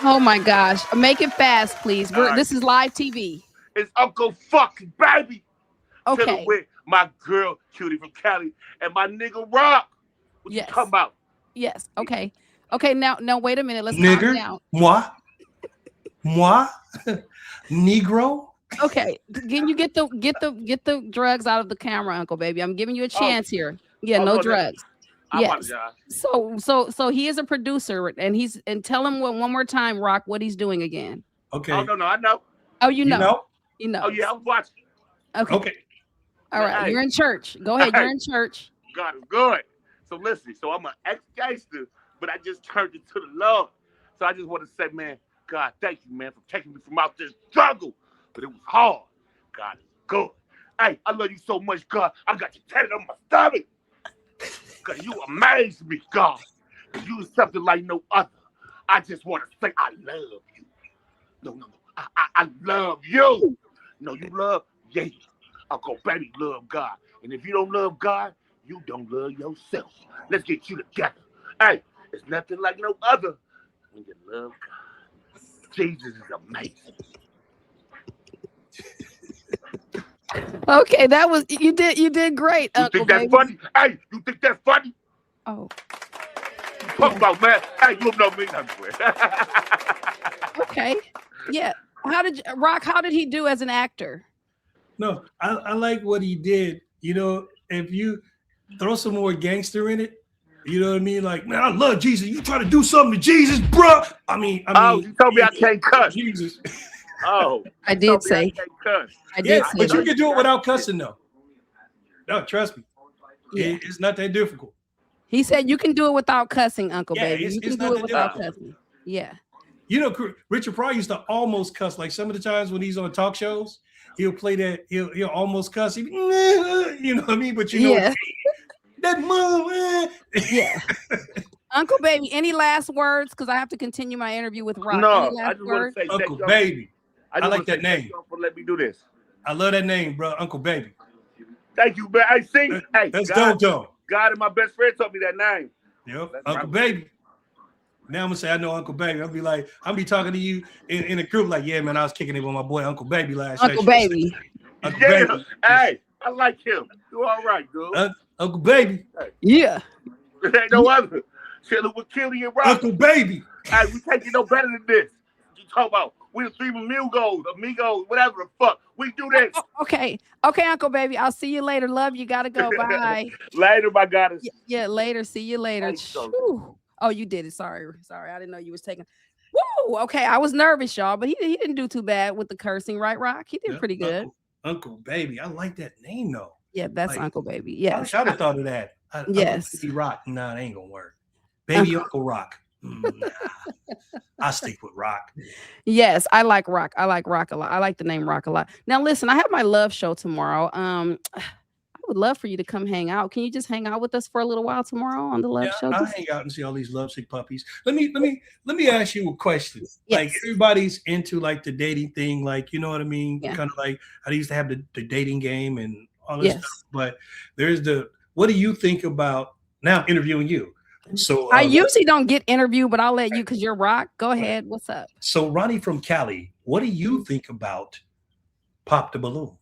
Oh my gosh. Make it fast, please. All right. This is live TV. It's Uncle fucking Baby. Okay. Chilling with my girl Cutie from Cali and my nigga Rock. What Yes. you talking about? Yes. Okay. Okay. Now wait a minute. Let's calm Nigger. down. Moi, Negro. Okay. Can you get the drugs out of the camera, Uncle Baby? I'm giving you a chance here. Yeah, no no, drugs. I Yes. apologize. So he is a producer, and tell him one more time, Rock, what he's doing again. Okay. Oh, no, I know. Oh, you know. Oh, yeah, I was watching. Okay. All right. Hey. You're in church. Go ahead. You're Hey. in church. God is good. So listen, so I'm an ex-gangster, but I just turned into the Lord. So I just want to say, man, God, thank you, man, for taking me from out this struggle. But it was hard. God is good. Hey, I love you so much, God. I got you tatted on my stomach. God, you amaze me, God. You was something like no other. I just want to say I love you. No. I love you. No, you love, yeah. Uncle Baby love God. And if you don't love God, you don't love yourself. Let's get you together. Hey, it's nothing like no other when you love God. Jesus is amazing. Okay, that was you did great, You Uncle think that's Baby. funny? Hey, you think that's funny? Oh, Talk about, man. Hey, you don't know me nothing. okay. Yeah. How did he do as an actor? No, I like what he did. You know, if you throw some more gangster in it, you know what I mean? Like, man, I love Jesus. You try to do something to Jesus, bro. I mean, Oh, you told me I can't cuss. Jesus. Oh, I you did told me say. I can't cuss. I did Yeah, say but you that. can do it without cussing, though. No, trust me. Yeah. It's not that difficult. He said you can do it without cussing, Uncle Yeah, Baby. it's You can not do it that without difficult. cussing. Yeah. You know, Richard Pryor used to almost cuss. Like some of the times when he's on talk shows, he'll play that. He'll almost cuss. You know what I mean? But you know, Yeah. that mom. Yeah. Uncle Baby, any last words? Because I have to continue my interview with Rock. No, Any I last just want words? to say Uncle thank you. Baby. I I like wanna that say thank name. you for letting me do this. I love that name, bro. Uncle Baby. Thank you, man. Hey, see, hey, That's God, dope, though. God and my best friend told me that name. Yep. That's Uncle right. Baby. Now I'm gonna say I know Uncle Baby. I'll be talking to you in a group like, yeah, man, I was kicking it with my boy Uncle Baby last night. Uncle Baby. Uncle Yeah, Baby. hey, I like him. You all right, dude? Uncle Baby. Yeah. There ain't no other. Chilling with Kelly and Rob. Uncle Baby. Hey, we can't get no better than this. You talk about we the three amigos, whatever the fuck. We do this. Okay. Okay, Uncle Baby. I'll see you later. Love you. Gotta go. Bye. Later, my goddess. Yeah, later. See you later. Thanks, so. Whew. Oh, you did it. Sorry. I didn't know you was taking. Woo. Okay, I was nervous, y'all, but he didn't do too bad with the cursing, right, Rock? He did Yeah, pretty good. Uncle Baby. I like that name though. Yeah, that's Like, Uncle Baby. I Yes. wish I'd have thought of that. Yes. Baby Rock. Nah, it ain't gonna work. Baby Uncle Rock. Nah, I stick with rock. Yes, I like rock. I like rock a lot. I like the name rock a lot. Now listen, I have my love show tomorrow. I would love for you to come hang out. Can you just hang out with us for a little while tomorrow on the love Yeah, show? I'll Just hang out and see all these lovesick puppies. Let me ask you a question. Like yes. everybody's into like the dating thing, like you know what I mean? Yeah. Kind of like I used to have the dating game and all this stuff. Yes. But there's the what do you think about now I'm interviewing you? So I usually don't get interviewed, but I'll let you because you're rock. Go right. ahead. What's up? So Ronnie from Cali, what do you Mhm. think about Pop the Balloon?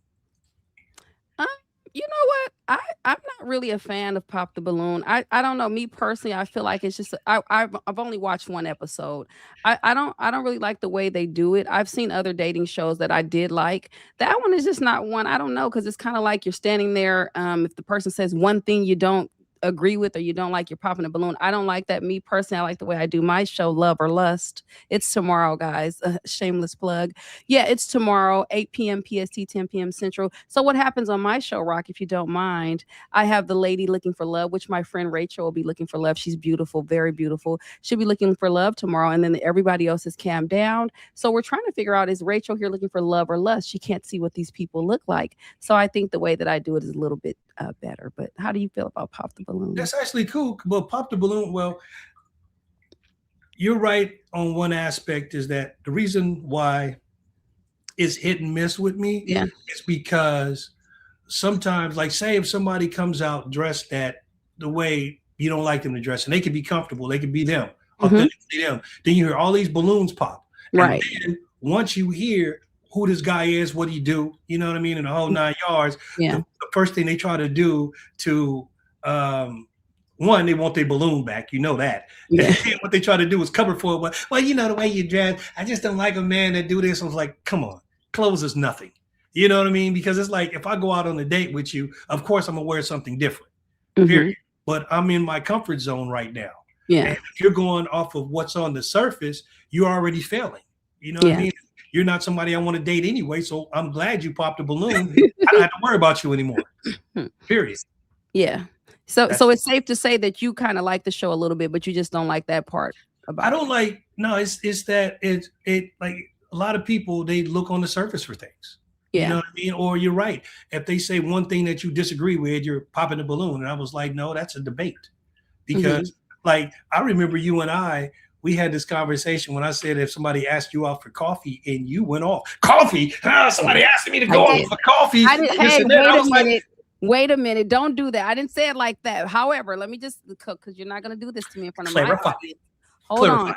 Um, you know what? I'm not really a fan of Pop the Balloon. I don't know. Me personally, I feel like it's just I've only watched one episode. I don't really like the way they do it. I've seen other dating shows that I did like. That one is just not one. I don't know because it's kind of like you're standing there. If the person says one thing you don't agree with or you don't like, you're popping a balloon. I don't like that. Me personally, I like the way I do my show, Love or Lust. It's tomorrow, guys. Shameless plug. Yeah, it's tomorrow, 8 p.m. PST, 10 p.m. Central. So what happens on my show, Rock, if you don't mind, I have the lady looking for love, which my friend Rachel will be looking for love. She's beautiful, very beautiful. She'll be looking for love tomorrow, and then everybody else is calmed down. So we're trying to figure out, is Rachel here looking for love or lust? She can't see what these people look like. So I think the way that I do it is a little bit better. But how do you feel about Pop the Balloon? That's actually cool. Well, Pop the Balloon, well, you're right on one aspect is that the reason why it's hit and miss with me Yeah. is because sometimes, like, say if somebody comes out dressed that the way you don't like them to dress, and they can be comfortable, they can be them, Hmm. authentically them. Then you hear all these balloons pop, and Right. then once you hear who this guy is, what he do, you know what I mean, in the whole 9 yards, Yeah. the first thing they try to do to one, they want their balloon back, you know that. Yeah. And what they try to do is cover for it. Well, you know the way you dress. I just don't like a man that do this. I was like, come on, clothes is nothing. You know what I mean? Because it's like if I go out on a date with you, of course I'm gonna wear something different. Hmm. Period. But I'm in my comfort zone right now. And Yeah. if you're going off of what's on the surface, you're already failing. You know what I Yeah. mean? You're not somebody I want to date anyway. So I'm glad you popped a balloon. I don't have to worry about you anymore. Period. Yeah. So That's it's safe to say that you kind of like the show a little bit, but you just don't like that part I about it. don't like no, it's that it like a lot of people they look on the surface for things. You know Yeah. what I mean? Or you're right. If they say one thing that you disagree with, you're popping the balloon. And I was like, no, that's a debate. Hmm. Because like I remember you and we had this conversation when I said if somebody asked you out for coffee and you went off, coffee, somebody asking me to I go out did. for coffee, I did. this Hey, and that. wait I a was like, minute. Wait a minute. Don't do that. I didn't say it like that. However, let me just because you're not going to do this to me in front of my clarify, audience. Hold clarify. on.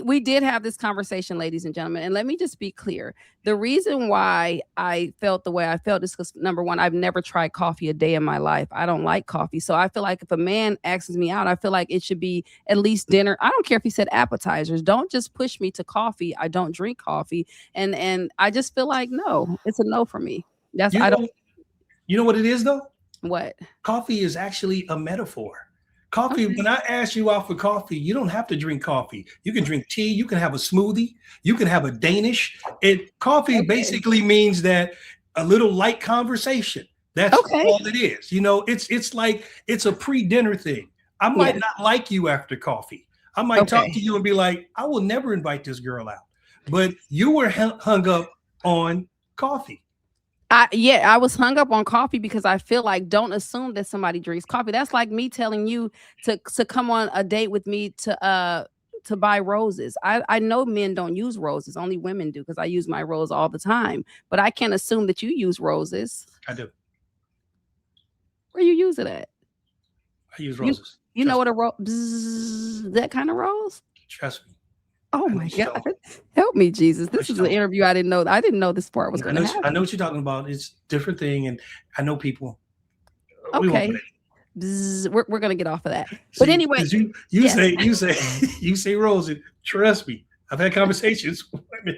We did have this conversation, ladies and gentlemen, and let me just be clear. The reason why I felt the way I felt is because number one, I've never tried coffee a day in my life. I don't like coffee, so I feel like if a man asks me out, I feel like it should be at least dinner. I don't care if he said appetizers. Don't just push me to coffee. I don't drink coffee, and I just feel like no, it's a no for me. That's You I don't know, you know what it is though? what. Coffee is actually a metaphor. Coffee, Okay. when I ask you out for coffee, you don't have to drink coffee. You can drink tea, you can have a smoothie, you can have a Danish. Coffee Okay. basically means that a little light conversation. That's Okay. all it is. You know, it's like it's a pre-dinner thing. I might Yeah. not like you after coffee. I might talk to Okay. you and be like, I will never invite this girl out. But you were hung up on coffee. I was hung up on coffee because I feel like don't assume that somebody drinks coffee. That's like me telling you to come on a date with me to buy roses. I know men don't use roses, only women do because I use my rose all the time. But I can't assume that you use roses. I do. Where you use it at? I use You roses. you know what a rose that kind of rose? Trust me. Oh I know my what you're God. talking Help me, Jesus. I know This what is you're an talking interview I didn't know. I didn't know this part was I gonna know, I know happen. what you're talking about. It's a different thing, and I know people. We won't. Okay. We're gonna get off of that. But See, anyway, because you yes. you say Rosie. Trust me, I've had conversations with women.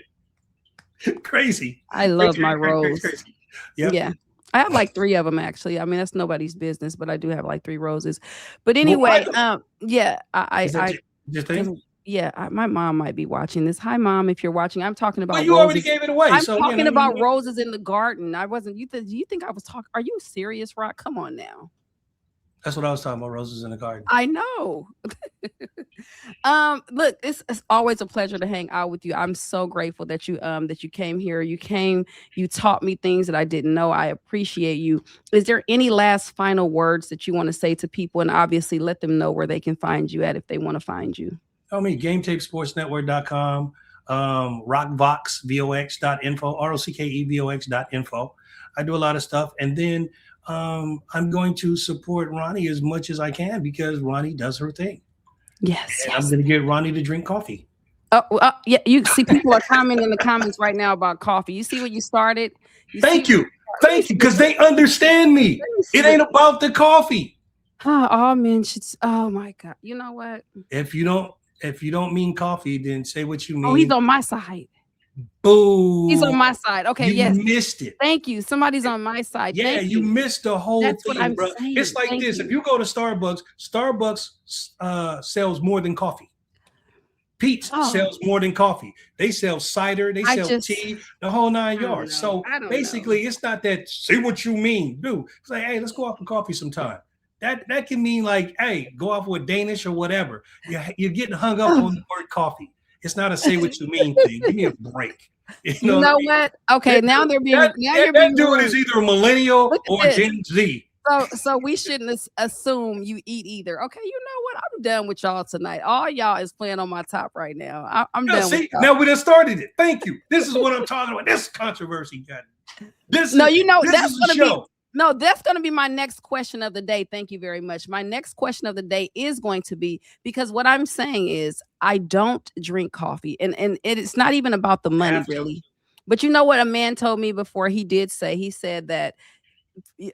Crazy, I crazy, love my crazy, crazy, rose. crazy. Yep. Yeah. I have like 3 of them actually. I mean, that's nobody's business, but I do have like 3 roses. But Well, why anyway, though? yeah, Is that your because thing? yeah, my mom might be watching this. Hi, mom, if you're watching. I'm talking Well, about you already roses. gave it away, I'm so you talking know. about roses in the garden. I wasn't. You think I was talking? Are you serious, Rock? Come on now. That's what I was talking about. Roses in the garden. I know. Look, it's always a pleasure to hang out with you. I'm so grateful that you came here. You taught me things that I didn't know. I appreciate you. Is there any last final words that you want to say to people, and obviously let them know where they can find you at if they want to find you? Tell me, GameTapeSportsNetwork.com, rockvox.info, ROCKEVOX.info. I do a lot of stuff. And then I'm going to support Ronni as much as I can because Ronni does her thing. Yes, And yes. I'm going to get Ronni to drink coffee. Yeah, you see people are commenting in the comments right now about coffee. You see what you started? Thank you. Because they understand me. It ain't about the coffee. All men should. Oh my God! You know what? If you don't mean coffee, then say what you mean. Oh, he's on my side. Boo! He's on my side. Okay, yes. You missed it. Thank you. Somebody's on my side. Yeah, Thank you missed the whole That's thing, what I'm bro. saying. It's like Thank this. you. If you go to Starbucks sells more than coffee. Pete's sells more than coffee. They sell cider, they sell tea, the whole 9 yards. So basically, it's not that say what you mean, dude. It's like, hey, let's go out for coffee sometime. That can mean like, hey, go out with Danish or whatever. You're getting hung up on the word coffee. It's not a say what you mean thing. Give me a break. You know what? Okay, now they're being that dude is either a millennial or Gen Z. So we shouldn't assume you eat either. Okay, you know what? I'm done with y'all tonight. All y'all is playing on my top right now. I'm done with y'all. Now we just started it. Thank you. This is what I'm talking about. This controversy, got it. That's gonna be my next question of the day. Thank you very much. My next question of the day is going to be, because what I'm saying is I don't drink coffee, and it's not even about the money really. But you know what a man told me before? He said that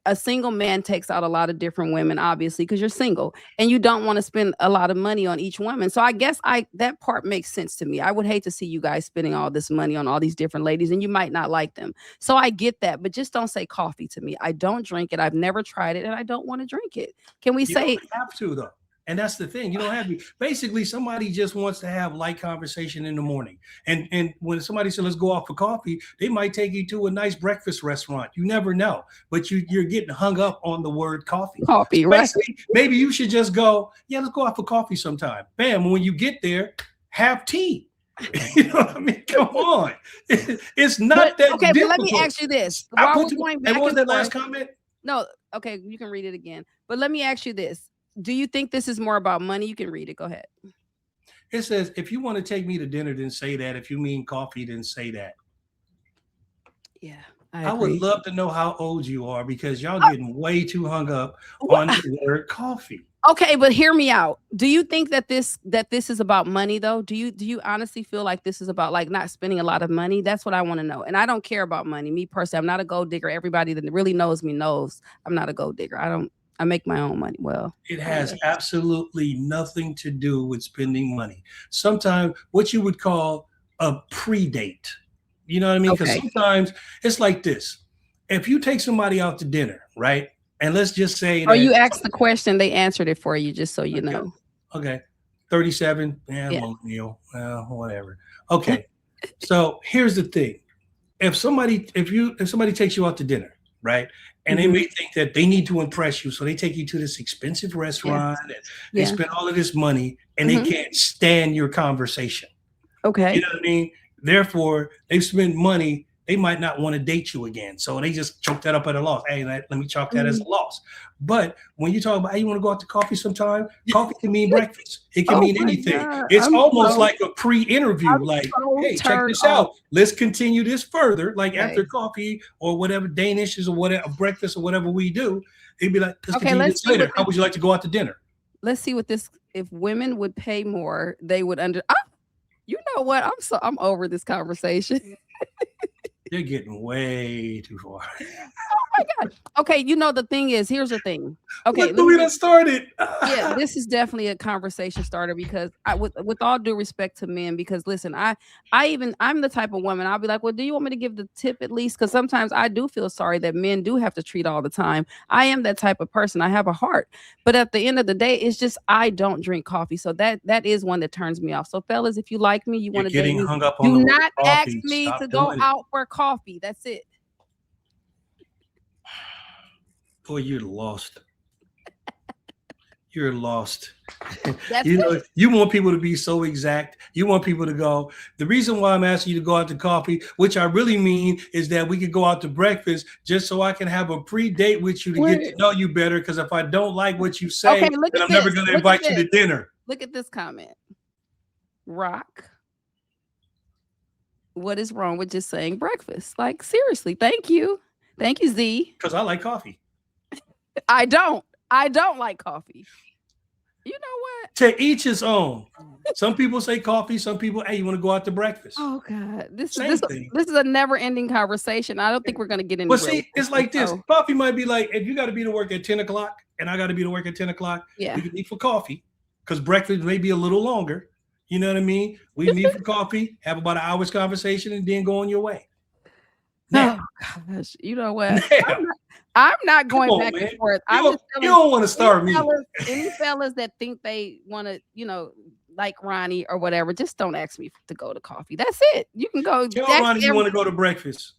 a single man takes out a lot of different women, obviously, because you're single and you don't want to spend a lot of money on each woman. So I guess that part makes sense to me. I would hate to see you guys spending all this money on all these different ladies and you might not like them. So I get that, but just don't say coffee to me. I don't drink it. I've never tried it and I don't want to drink it. Can we say? You don't have to though. And that's the thing. You don't have to. Basically, somebody just wants to have light conversation in the morning. And when somebody says, let's go out for coffee, they might take you to a nice breakfast restaurant. You never know. But you're getting hung up on the word coffee. Coffee, so right? Maybe you should just go, yeah, let's go out for coffee sometime. Bam. When you get there, have tea. You know what I mean? Come on. It's not that okay, difficult. But let me ask you this. And what was that last comment? No. Okay, you can read it again. But let me ask you this. Do you think this is more about money? You can read it. Go ahead. It says, if you want to take me to dinner, then say that. If you mean coffee, then say that. Yeah. I would love to know how old you are because y'all getting way too hung up on the word coffee. Okay, but hear me out. Do you think that this is about money though? Do you honestly feel like this is about like not spending a lot of money? That's what I want to know. And I don't care about money. Me personally, I'm not a gold digger. Everybody that really knows me knows I'm not a gold digger. I make my own money. Well, it has absolutely nothing to do with spending money. Sometimes what you would call a pre-date. You know what I mean? Because sometimes it's like this. If you take somebody out to dinner, right? And let's just say you asked the question, they answered it for you, just so you know. Okay. 37. Millennial. Whatever. Okay. So here's the thing. If somebody takes you out to dinner, right? And they may think that they need to impress you. So they take you to this expensive restaurant and they spend all of this money and they can't stand your conversation. Okay. You know what I mean? Therefore, they spend money. They might not want to date you again. So they just chalk that up at a loss. Hey, let me chalk that as a loss. But when you talk about, hey, you want to go out to coffee sometime? Coffee can mean breakfast. It can mean anything. God. It's almost like a pre-interview. Like, hey, check this out. Let's continue this further. Like after coffee or whatever, Danishes or whatever, breakfast or whatever we do, they'd be like, let's continue this later. How would you like to go out to dinner? Let's see what this, if women would pay more, they would you know what? I'm over this conversation. You're getting way too far. Oh my God. Okay, you know the thing is, here's the thing. Okay, we done started. Yeah, this is definitely a conversation starter because with all due respect to men, because listen, I'm the type of woman, I'll be like, well, do you want me to give the tip at least? Because sometimes I do feel sorry that men do have to treat all the time. I am that type of person. I have a heart. But at the end of the day, it's just I don't drink coffee. So that is one that turns me off. So fellas, if you like me, you want to date me, hung up on do not ask me to go out for coffee. That's it. Boy, you're lost. You're lost. That's You know, it. you want people to be so exact. You want people to go. The reason why I'm asking you to go out to coffee, which I really mean, is that we could go out to breakfast just so I can have a pre-date with you to get to Wait. know you better. Because if I don't like what you Okay, say, look then at I'm never this. going to Look at invite you this. to dinner. Look at this comment. Rock. What is wrong with just saying breakfast? Like, seriously, thank you. Thank you, Z. Because I like coffee. I don't like coffee. You know what? To each his own. Some people say coffee. Some people, hey, you want to go out to breakfast? Oh God, Same thing. this is a never-ending conversation. I don't think we're gonna get But anywhere. see, it's like this. Coffee might be like, if you got to be to work at 10 o'clock and I got to be to work at 10 o'clock, Yeah. we can meet for coffee because breakfast may be a little longer. You know what I mean? We meet for coffee, have about an hour's conversation, and then go on your way. Now, Oh gosh, you know what? now, I'm not going on, back man. and forth. You I'm don't, just you telling don't want to start me. any fellas that think they want to, like Ronnie or whatever, just don't ask me to go to coffee. That's it. You can go. Tell Ronnie you want to go to breakfast.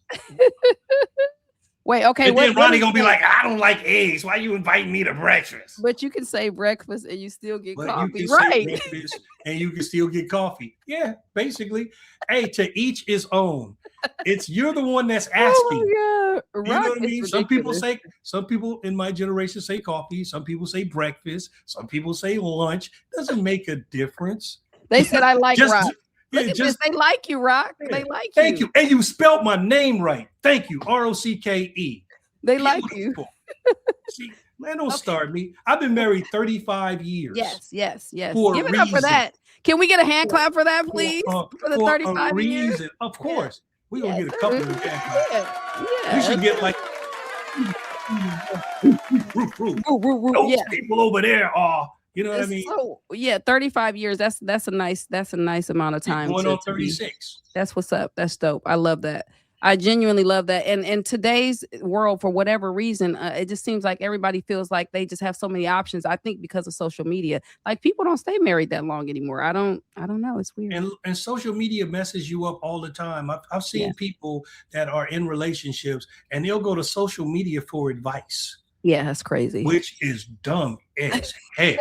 Wait, okay. And then Ronnie gonna be like, I don't like eggs. Why you inviting me to breakfast? But you can say breakfast and you still get But coffee, you can right? say breakfast and you can still get coffee. Yeah, basically. Hey, to each his own. You're the one that's asking. Oh my God. You know what I mean? Ridiculous. Some people in my generation say coffee, some people say breakfast, some people say lunch. Doesn't make a difference. They said I like Rock. Yeah, Look at this. They like you, Rock. Yeah, They like you. Thank you. And you spelled my name right. Thank you. ROCKE. They like you. See, man, don't start me. I've been married 35 years. Yes. For Give a it up for reason. that. Can we get a hand clap for that, please? For the 35 a reason. years? Of course. We're going to get a Yes. couple of hand claps. Yeah. We should get like those people over there are, you know what I mean? So, 35 years. That's a nice amount of time. Going on 36. That's what's up. That's dope. I love that. I genuinely love that. And in today's world, for whatever reason, it just seems like everybody feels like they just have so many options. I think because of social media, like people don't stay married that long anymore. I don't know. It's weird. And social media messes you up all the time. I've seen people that are in relationships and they'll go to social media for advice. Yeah, that's crazy. Which is dumb as hell.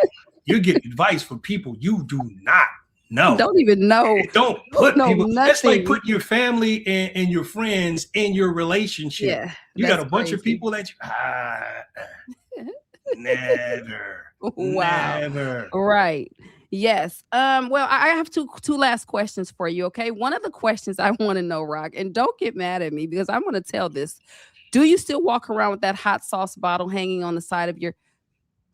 You get advice from people you do not know. Don't even know. Don't put people. Nothing. That's like putting your family and your friends in your relationship. Yeah, you got a bunch of people that never. Wow. Never. Right. Yes. Well, I have two last questions for you. Okay. One of the questions I want to know, Rock, and don't get mad at me because I'm going to tell this. Do you still walk around with that hot sauce bottle hanging on the side of your?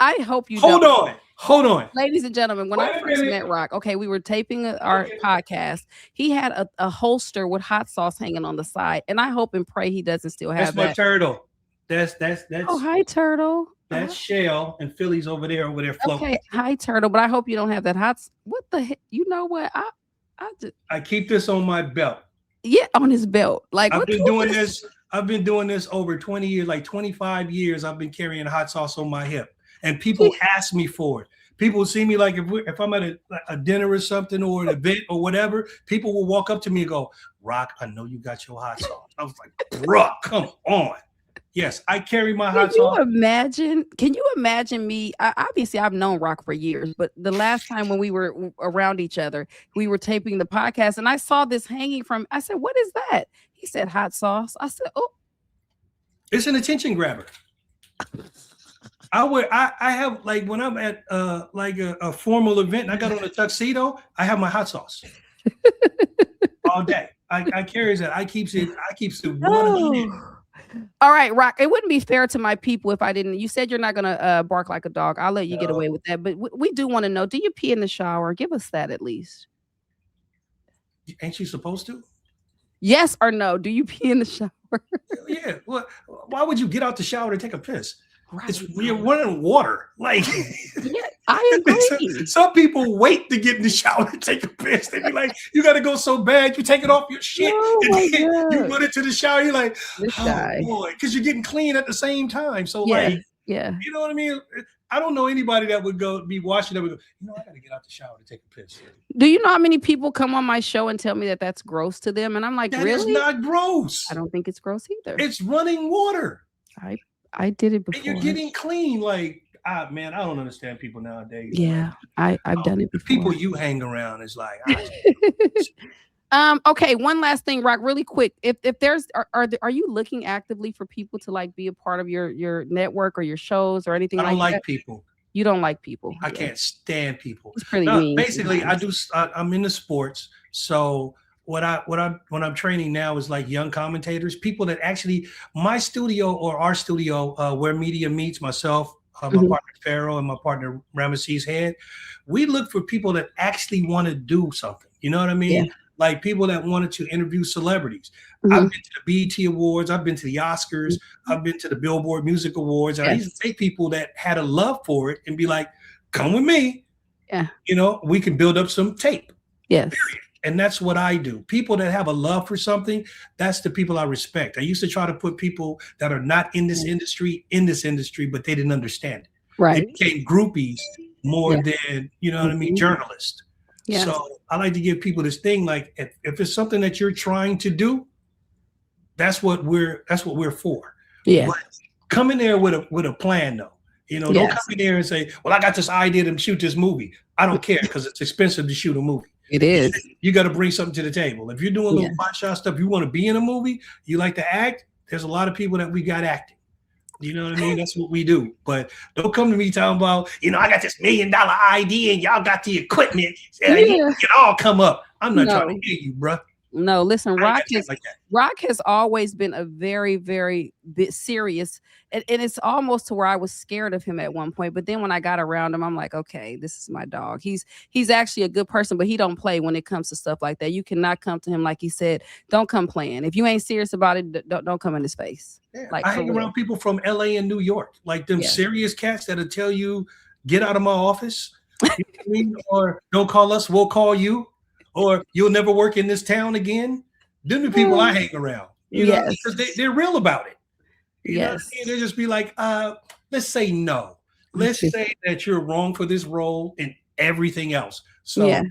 I hope you Hold don't. Hold on. Ladies and gentlemen, when I first met Rock, okay, we were taping our podcast. He had a holster with hot sauce hanging on the side, and I hope and pray he doesn't still have that. That's my turtle. That's. Oh, hi, turtle. That's Shell and Philly's over there floating. Okay, hi, turtle. But I hope you don't have that hot. What the heck? You know what? I keep this on my belt. Yeah, on his belt. Like I've been doing this. I've been doing this over 20 years, like 25 years. I've been carrying hot sauce on my hip, and people ask me for it. People see me like if I'm at a dinner or something or an event or whatever, people will walk up to me and go, "Rock, I know you got your hot sauce." I was like, "Bruh, come on." Yes, I carry my hot sauce. Can you imagine me? Obviously, I've known Rock for years, but the last time when we were around each other, we were taping the podcast, and I saw this hanging from. I said, "What is that?" He said, "Hot sauce." I said, "Oh, it's an attention grabber." I have like when I'm at like a formal event and I got on a tuxedo, I have my hot sauce all day. I carry that. I keeps it 100. All right, Rock. It wouldn't be fair to my people if I didn't. You said you're not gonna bark like a dog. I'll let you get away with that. But we do want to know: do you pee in the shower? Give us that at least. Ain't you supposed to? Yes or no? Do you pee in the shower? Yeah. Well, why would you get out the shower to take a piss? Right. You're running water. Like, yeah, I agree. Some people wait to get in the shower to take a piss. They be like, you got to go so bad, you take it off your shit. And you run into the shower. You're like, boy, because you're getting clean at the same time. So, you know what I mean? I don't know anybody that would be watching that would go, I got to get out the shower to take a piss. Do you know how many people come on my show and tell me that that's gross to them? And I'm like, that really? It's not gross. I don't think it's gross either. It's running water. I did it before. And you're getting clean. Like, man, I don't understand people nowadays, man. Yeah, I've done it The people before. you hang around is like, Okay, one last thing, Rock, really quick. If there's are you looking actively for people to like be a part of your network or your shows or anything I don't like that? like people. You don't like people. I Yeah. can't stand people. He's pretty No, mean basically, sometimes. I'm into sports. So what I'm training now is like young commentators, people that actually my studio or our studio where media meets myself, my Mhm. partner Pharaoh and my partner Ramesses Head. We look for people that actually want to do something. You know what I Yeah. mean? Like people that wanted to interview celebrities. I've Mhm. been to the BET Awards, I've been to the Oscars, Mhm. I've been to the Billboard Music Awards, and I used Yes. to take people that had a love for it and be like, come with me. Yeah. We can build up some tape. Yes. And that's what I do. People that have a love for something, that's the people I respect. I used to try to put people that are not in this industry, but they didn't understand it. They Right. became groupies more Yeah. than, you know what I mean, Mhm. journalists. Yes. So I like to give people this thing like if it's something that you're trying to do, that's what we're for. Yeah. But come in there with a plan though. Don't come Yes. in there and say, "Well, I got this idea to shoot this movie." I don't care because it's expensive to shoot a movie. It is. You got to bring something to the table. If you're doing a Yeah. little hot shot stuff, you want to be in a movie, you like to act. There's a lot of people that we got acting. You know what I mean? That's what we do. But don't come to me talking about, I got this $1 million idea and y'all got the equipment. You Yeah. can all come up. I'm not trying to No. hear you, bro. No, listen, I ain't got time like that. Rock has always been a very, very bit serious, and it's almost to where I was scared of him at one point. But then when I got around him, I'm like, okay, this is my dog. He's actually a good person, but he don't play when it comes to stuff like that. You cannot come to him like he said. Don't come playing. If you ain't serious about it, don't come in his face. Yeah. Like I for hang real. around people from LA and New York, like them Yeah. serious cats that'll tell you, get out of my office. You know what I mean? Or don't call us, we'll call you. Or you'll never work in this town again. Them the people I hang around, Yes. because they're real about it. You know what I Yes. mean? They'll just be like, let's say no. Let's say that you're wrong for this role and everything else. So Yeah.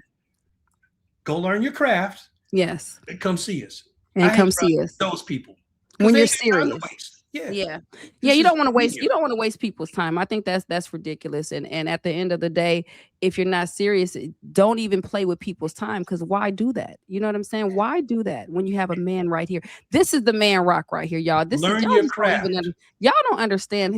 go learn your craft Yes. and come see us. And I hang come around see us those people. 'Cause when they you're ain't got time to serious. waste. Yeah. Yeah. This Yeah, you is don't want to waste media. you don't want to waste people's time. I think that's ridiculous. And at the end of the day, if you're not serious, don't even play with people's time because why do that? You know what I'm saying? Why do that when you have a man right here? This is the man Rock right here, y'all. This is Learn y'all your just don't even craft. y'all don't understand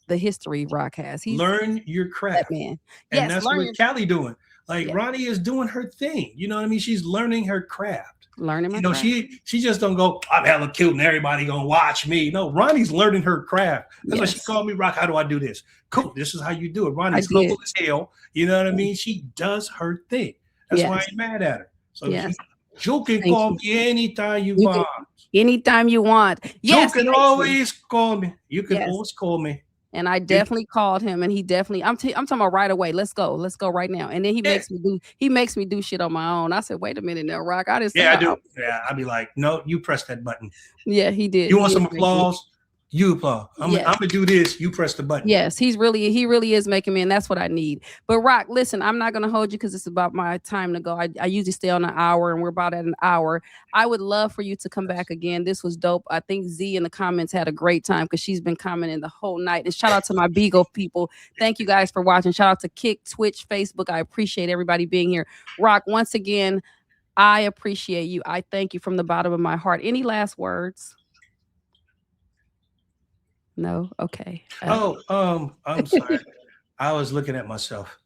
the history Rock has. He's Learn your that craft. man. And Yes, that's learn what your Callie doing. Like yeah, Ronnie is doing her thing. You know what I mean? She's learning her craft. learning my craft. She just don't go, I'm hella cute and everybody gonna watch me. No, Ronnie's learning her craft. That's why she Yes, called me, Rock. How do I do this? Cool. This is how you do it. I Ronnie's did. humble as hell. You know what I mean? She does her thing. That's why I Yes, ain't mad at her. So yes. you can Thank call you. me anytime you You can want. anytime you want. You Yes, can thank you. always call me. You can Yes. always call me. And I definitely called him, and he definitely. I'm talking about right away. Let's go right now. And then he Yeah. makes me do shit on my own. I said, wait a minute now, Rock. I didn't say Yeah, I do. Yeah, I'd be like, no, you press that button. Yeah, he did. You He want is some making me. applause? You applaud. I'm Yes. gonna do this. You press the button. Yes, he really is making me, and that's what I need. But Rock, listen, I'm not gonna hold you because it's about my time to go. I usually stay on an hour, and we're about at an hour. I would love for you to come back again. This was dope. I think Z in the comments had a great time because she's been commenting the whole night. And shout out to my Beagle people. Thank you guys for watching. Shout out to Kick, Twitch, Facebook. I appreciate everybody being here. Rock, once again, I appreciate you. I thank you from the bottom of my heart. Any last words? No? Okay. I'm sorry. I was looking at myself.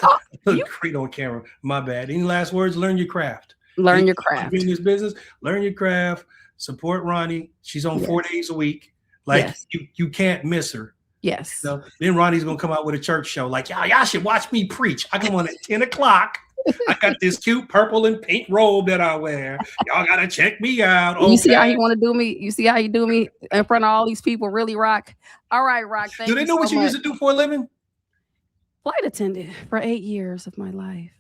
Oh, Look great on camera. My bad. Any last words? Learn your craft. learn your craft. In this business, learn your craft. Support Ronnie. She's on 4 days a week. Like Yes. you can't miss her. Yes. So then Ronnie's gonna come out with a church show. Like, y'all should watch me preach. I come on at 10 o'clock. I got this cute purple and pink robe that I wear. Y'all gotta check me out. You see how Okay. he want to do me? You see how he do me in front of all these people? Really, Rock? All right, Rock. Thank Do they you know what so you much. used to do for a living? Flight attendant for 8 years of my life.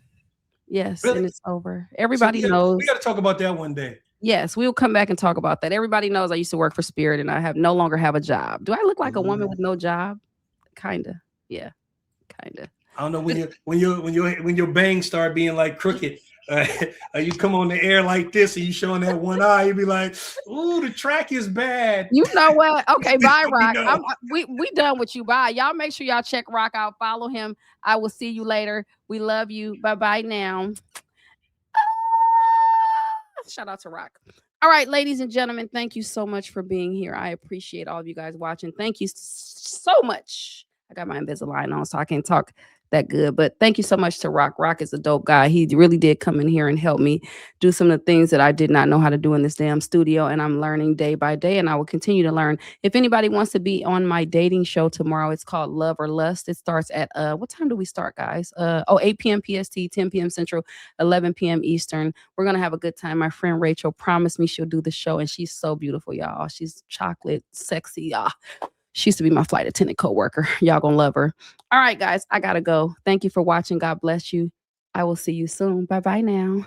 Yes, Really? and it's over. Everybody knows. We gotta talk about that one day. Yes, we'll come back and talk about that. Everybody knows I used to work for Spirit, and I no longer have a job. Do I look like a woman with no job? Kinda. Yeah, kinda. I don't know when your bangs start being like crooked. You come on the air like this and you showing that one eye, you be like, "Ooh, the track is bad." You know what? Okay, bye, We Rock. know. We done with you. Bye. Y'all make sure y'all check Rock out. Follow him. I will see you later. We love you. Bye bye now. Shout out to Rock. All right, ladies and gentlemen, thank you so much for being here. I appreciate all of you guys watching. Thank you so much. I got my Invisalign on, so I can't talk that good. But thank you so much to Rock. Rock is a dope guy. He really did come in here and help me do some of the things that I did not know how to do in this damn studio. And I'm learning day by day, and I will continue to learn. If anybody wants to be on my dating show tomorrow, it's called Love or Lust. It starts at what time do we start, guys? 8 p.m. PST, 10 p.m. Central, 11 p.m. Eastern. We're gonna have a good time. My friend Rachel promised me she'll do the show, and she's so beautiful, y'all. She's chocolate, sexy. She used to be my flight attendant coworker. Y'all gonna love her. All right, guys, I gotta go. Thank you for watching. God bless you. I will see you soon. Bye bye now.